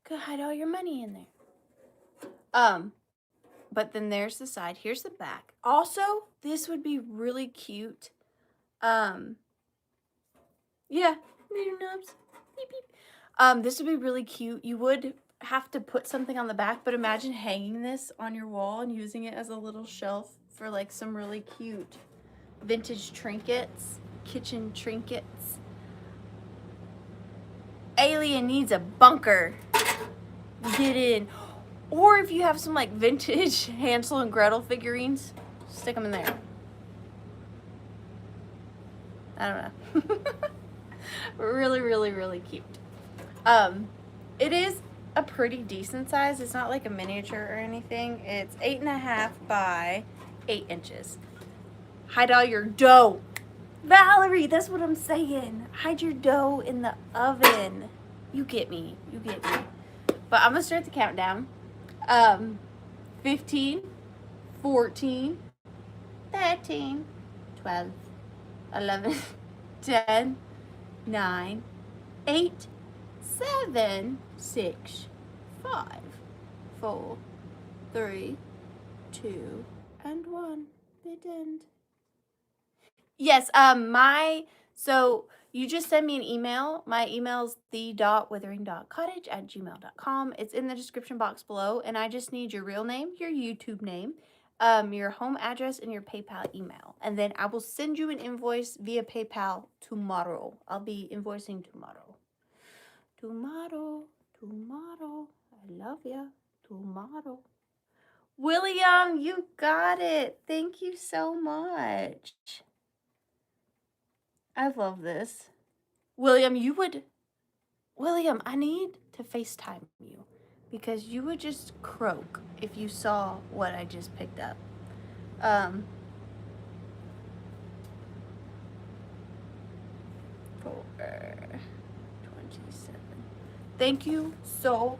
Could hide all your money in there. But then there's the side. Here's the back. Also, this would be really cute. Yeah. Little nubs. Beep, beep. This would be really cute. You would have to put something on the back, but imagine hanging this on your wall and using it as a little shelf for like some really cute vintage trinkets, kitchen trinkets. Alien needs a bunker. Get in. Or if you have some like vintage Hansel and Gretel figurines, stick them in there. I don't know. Really, really, really cute. It is a pretty decent size. It's not like a miniature or anything. It's 8.5 by 8 inches. Hide all your dough. Valerie, that's what I'm saying. Hide your dough in the oven. You get me. You get me. But I'm going to start the countdown. 15, 14, 13, 12, 11, 10, 9, 8, 7, 6, 5, 4, 3, 2, and 1. Bit end. Yes, so you just send me an email. My email's The.Withering.Cottage@gmail.com. It's in the description box below, and I just need your real name, your YouTube name, your home address, and your PayPal email. And then I will send you an invoice via PayPal tomorrow. I'll be invoicing tomorrow. Tomorrow. I love ya. Tomorrow. William, you got it. Thank you so much. I love this. William, I need to FaceTime you because you would just croak if you saw what I just picked up. 427. Thank you so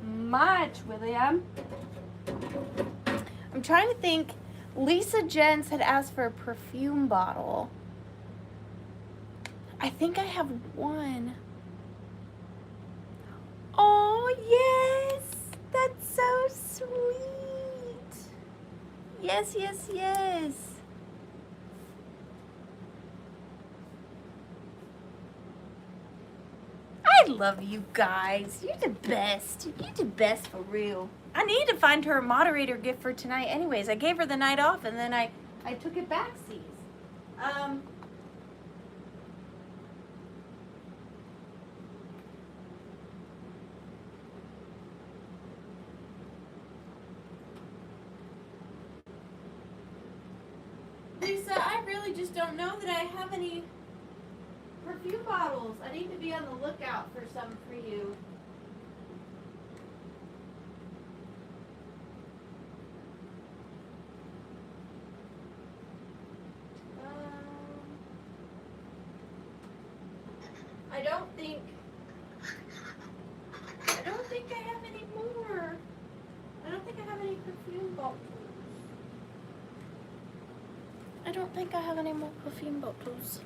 much, William. I'm trying to think. Lisa Jens had asked for a perfume bottle. I think I have one. Oh, yes. That's so sweet. Yes. I love you guys. You're the best. You're the best for real. I need to find her a moderator gift for tonight anyways. I gave her the night off and then I took it back, C's. Lisa, I really just don't know that I have any perfume bottles. I need to be on the lookout for some for you. I don't think I have any more. I don't think I have any perfume bottles. I don't think I have any more perfume bottles.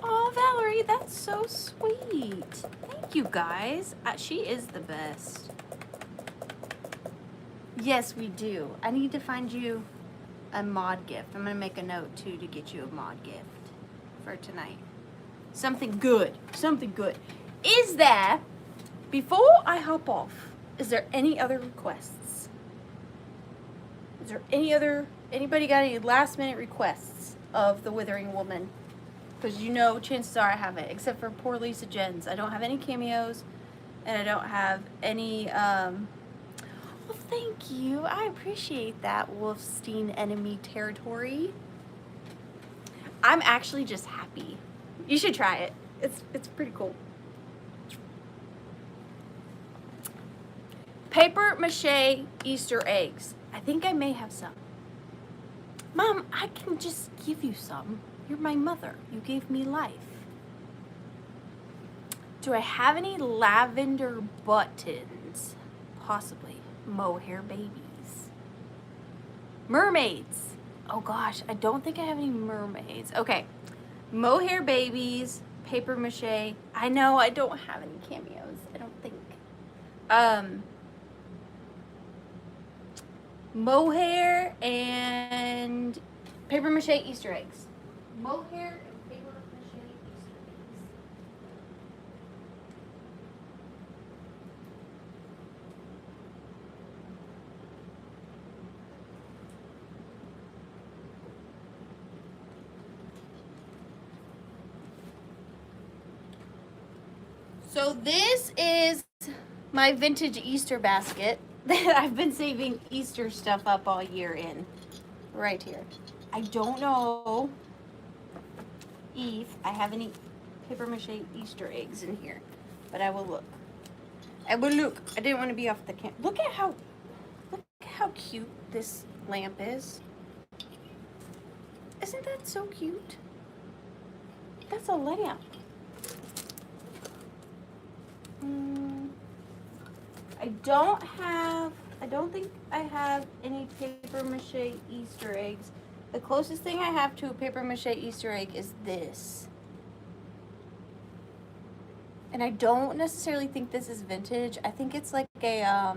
Oh, Valerie, that's so sweet. Thank you, guys. She is the best. Yes, we do. I need to find you a mod gift. I'm going to make a note, too, to get you a mod gift for tonight. Something good. Something good. Is there, before I hop off, is there any other requests? Is there anybody got any last minute requests of the Withering Woman? Because you know, chances are I haven't, except for poor Lisa Jens. I don't have any cameos, and I don't have any, well, thank you. I appreciate that, Wolfstein Enemy Territory. I'm actually just happy. You should try it. It's pretty cool. Paper mache Easter eggs. I think I may have some. Mom, I can just give you some. You're my mother. You gave me life. Do I have any lavender buttons? Possibly. Mohair babies. Mermaids. Oh gosh, I don't think I have any mermaids. Okay. Mohair babies, paper mache. I know I don't have any cameos. I don't think. Mohair and paper mache Easter eggs. Mohair and paper mache Easter eggs. So this is my vintage Easter basket that I've been saving Easter stuff up all year in. Right here. I don't know if I have any paper mache Easter eggs in here, but I will look. But look, I didn't want to be off the camera. Look at how cute this lamp is. Isn't that so cute? That's a lamp. I don't think I have any paper mache Easter eggs. The closest thing I have to a paper mache Easter egg is this. And I don't necessarily think this is vintage. I think it's like a,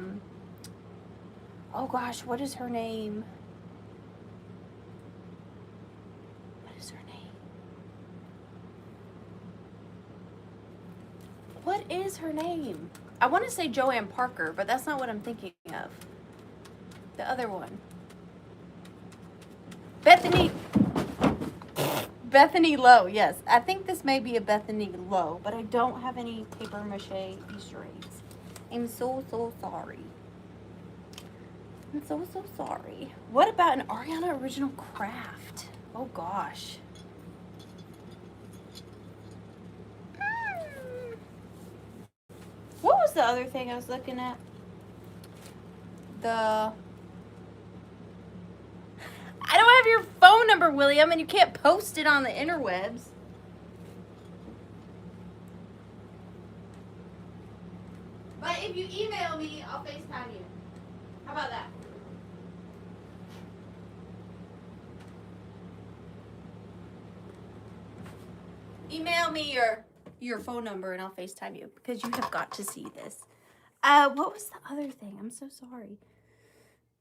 oh gosh, what is her name? What is her name? What is her name? I want to say Joanne Parker, but that's not what I'm thinking of. The other one. Bethany Lowe, yes. I think this may be a Bethany Lowe, but I don't have any paper mache Easter eggs. I'm so sorry. I'm so sorry. What about an Ariana Original Craft? Oh gosh. What was the other thing I was looking at? I don't have your phone number, William, and you can't post it on the interwebs. But if you email me, I'll FaceTime you. How about that? Email me your phone number and I'll FaceTime you because you have got to see this. What was the other thing? I'm so sorry.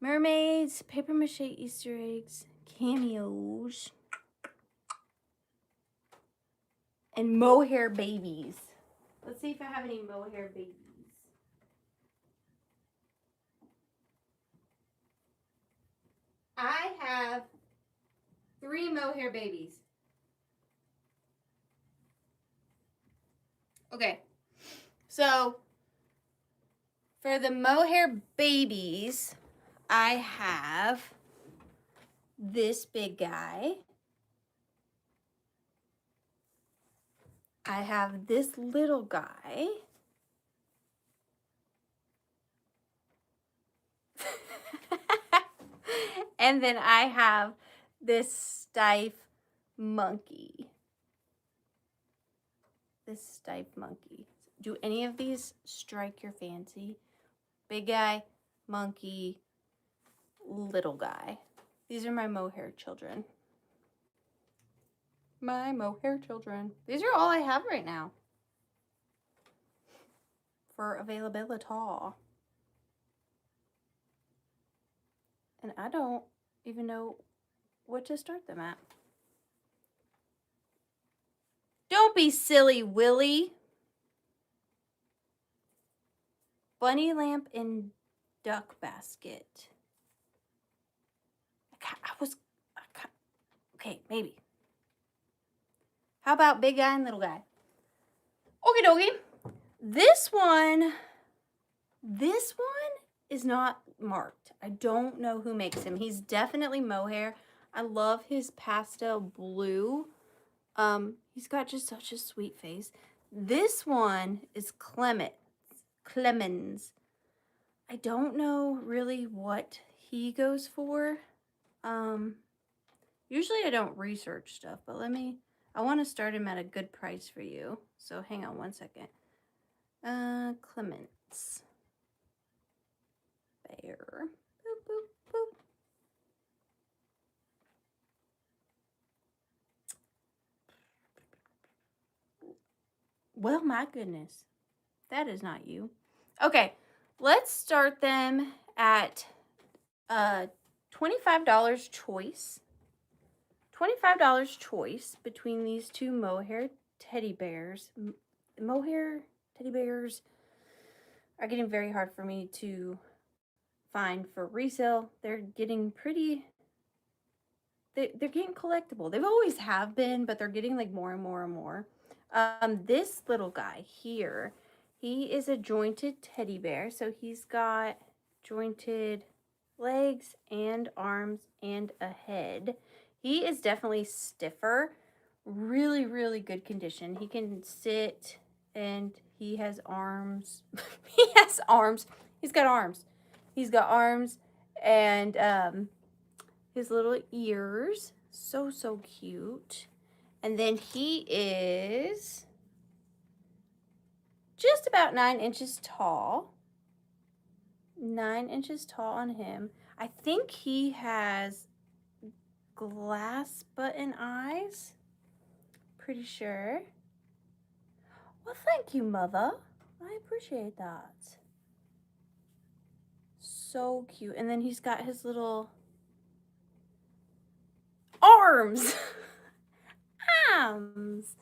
Mermaids, paper mache Easter eggs, cameos, and mohair babies. Let's see if I have any mohair babies. I have 3 mohair babies. Okay, so for the mohair babies, I have this big guy. I have this little guy. And then I have this stiff monkey. Do any of these strike your fancy? Big guy, monkey, little guy. These are my mohair children. My mohair children. These are all I have right now for availability. And I don't even know what to start them at. Don't be silly, Willie. Bunny lamp and duck basket. Okay, maybe. How about big guy and little guy? Okie dokie. This one is not marked. I don't know who makes him. He's definitely mohair. I love his pastel blue. He's got just such a sweet face. This one is Clemens. I don't know really what he goes for. Usually I don't research stuff, but I want to start him at a good price for you. So hang on one second. Clemens. Bear. Boop, boop, boop. Well, my goodness. That is not you. Okay, let's start them at $25 choice. $25 choice between these 2 mohair teddy bears. Mohair teddy bears are getting very hard for me to find for resale. They're getting pretty... They're getting collectible. They've always have been, but they're getting like more and more and more. This little guy here, he is a jointed teddy bear. So he's got jointed legs and arms and a head. He is definitely stiffer. Really, really good condition. He can sit and he has arms. He has arms. He's got arms. He's got arms and his little ears. So, so cute. And then he is just about 9 inches tall. 9 inches tall on him. I think he has glass button eyes. Pretty sure. Well, thank you, Mother. I appreciate that. So cute. And then he's got his little arms. Arms.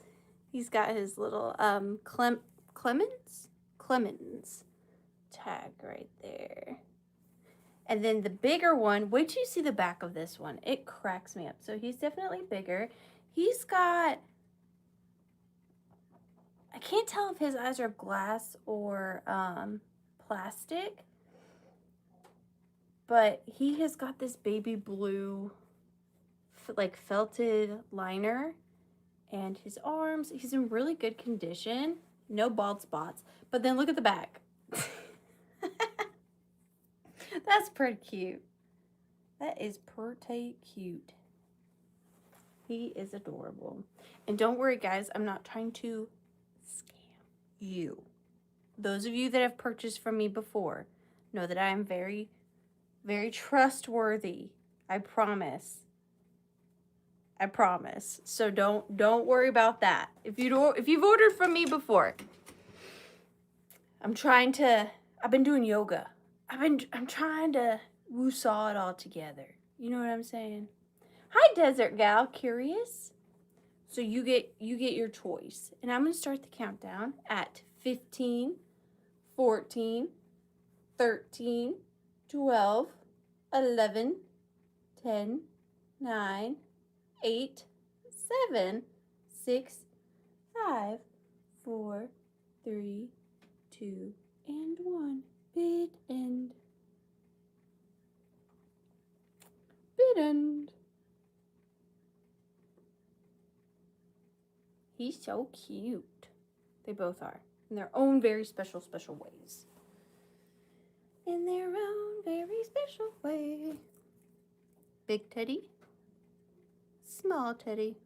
He's got his little Clemens tag right there. And then the bigger one, wait till you see the back of this one. It cracks me up. So he's definitely bigger. He's got, I can't tell if his eyes are glass or plastic, but he has got this baby blue like felted liner, and his arms, he's in really good condition. No bald spots. But then look at the back. That's pretty cute. That is pretty cute. He is adorable. And don't worry, guys, I'm not trying to scam you. Those of you that have purchased from me before know that I am very, very trustworthy. I promise. I promise. So don't worry about that. If you've ordered from me before, I've been doing yoga. I'm trying to woo-saw it all together. You know what I'm saying? Hi, Desert Gal, curious? So you get your choice. And I'm going to start the countdown at 15, 14, 13, 12, 11, 10, 9, 8, 7, 6, 5, 4, 3, 2, and 1. Bid end. Bid end. He's so cute. They both are. In their own very special ways. In their own very special way. Big teddy. Small teddy.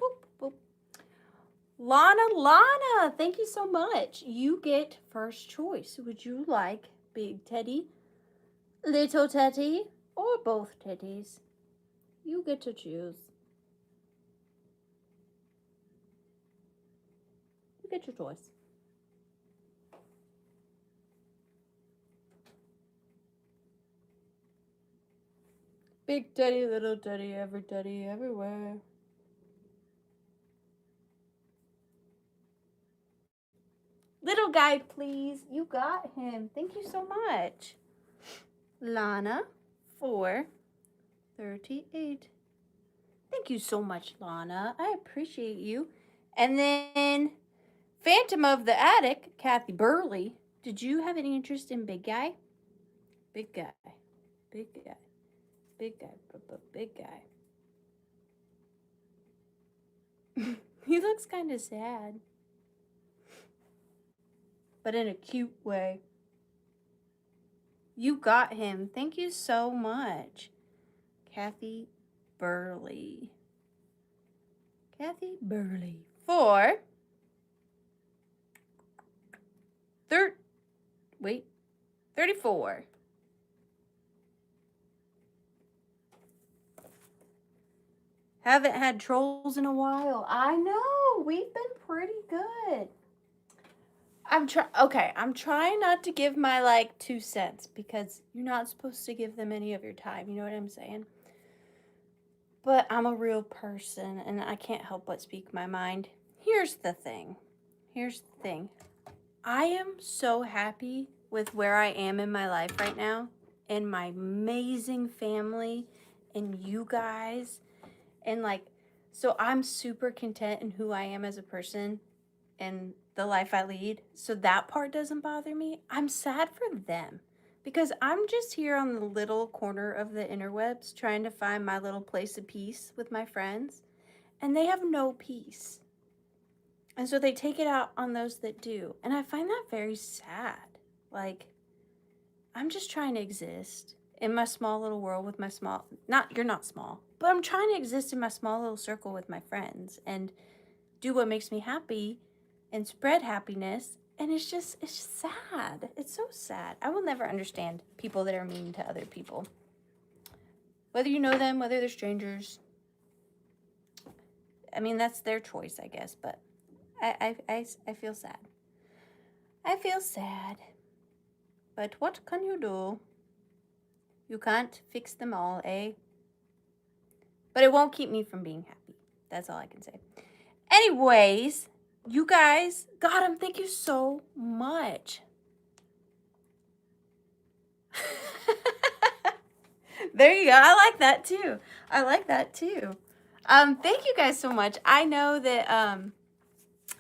Boop, boop. Lana, thank you so much. You get first choice. Would you like big teddy, little teddy, or both teddies? You get to choose. You get your choice. Big teddy, little teddy, every teddy, everywhere. Little guy, please. You got him. Thank you so much. Lana, 438. Thank you so much, Lana. I appreciate you. And then Phantom of the Attic, Kathy Burley. Did you have any interest in big guy? Big guy. Big guy. Big guy. Big guy. He looks kind of sad. But in a cute way. You got him. Thank you so much. Kathy Burley. Kathy Burley. 34. Haven't had trolls in a while. I know. We've been pretty good. I'm trying not to give my 2 cents because you're not supposed to give them any of your time. You know what I'm saying? But I'm a real person and I can't help but speak my mind. Here's the thing. I am so happy with where I am in my life right now and my amazing family and you guys. And so I'm super content in who I am as a person and the life I lead. So that part doesn't bother me. I'm sad for them because I'm just here on the little corner of the interwebs trying to find my little place of peace with my friends, and they have no peace. And so they take it out on those that do. And I find that very sad. Like, I'm just trying to exist in my small little world with my small, you're not small, but I'm trying to exist in my small little circle with my friends and do what makes me happy and spread happiness. And it's just sad. It's so sad. I will never understand people that are mean to other people. Whether you know them, whether they're strangers. I mean, that's their choice, I guess, but I feel sad. I feel sad. But what can you do? You can't fix them all, eh? But it won't keep me from being happy. That's all I can say. Anyways, you guys, God, thank you so much. There you go. I like that too. I like that too. Thank you guys so much. I know that,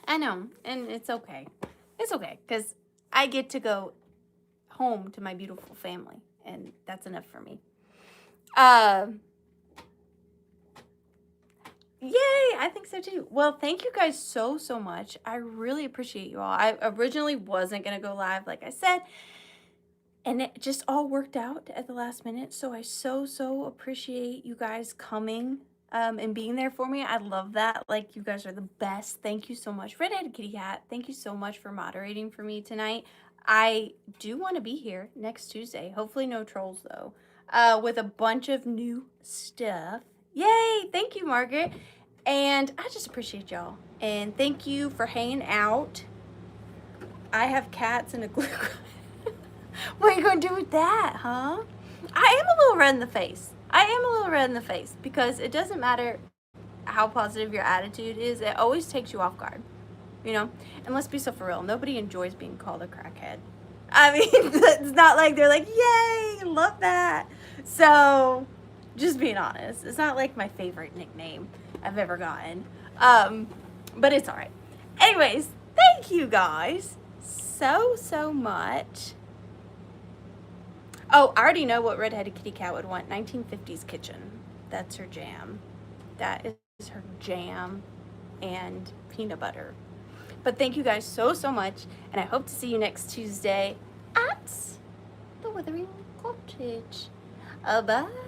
I know, and it's okay. It's okay, because I get to go home to my beautiful family, and that's enough for me. Yay, I think so too. Well, thank you guys so much. I really appreciate you all. I originally wasn't going to go live, like I said, and it just all worked out at the last minute. So I so appreciate you guys coming and being there for me. I love that. Like, you guys are the best. Thank you so much. Redheaded Kitty Cat, thank you so much for moderating for me tonight. I do want to be here next Tuesday. Hopefully no trolls, though, with a bunch of new stuff. Yay! Thank you, Margaret. And I just appreciate y'all. And thank you for hanging out. I have cats and a glue gun. What are you going to do with that, huh? I am a little red in the face. Because it doesn't matter how positive your attitude is. It always takes you off guard, you know? And let's be so for real. Nobody enjoys being called a crackhead. I mean, it's not like they're like, yay, love that. So, just being honest. It's not like my favorite nickname I've ever gotten. But it's all right. Anyways, thank you guys so much. Oh, I already know what Redheaded Kitty Cat would want. 1950s kitchen. That's her jam. That is her jam and peanut butter. But thank you guys so much, and I hope to see you next Tuesday at The Withering Cottage. Bye.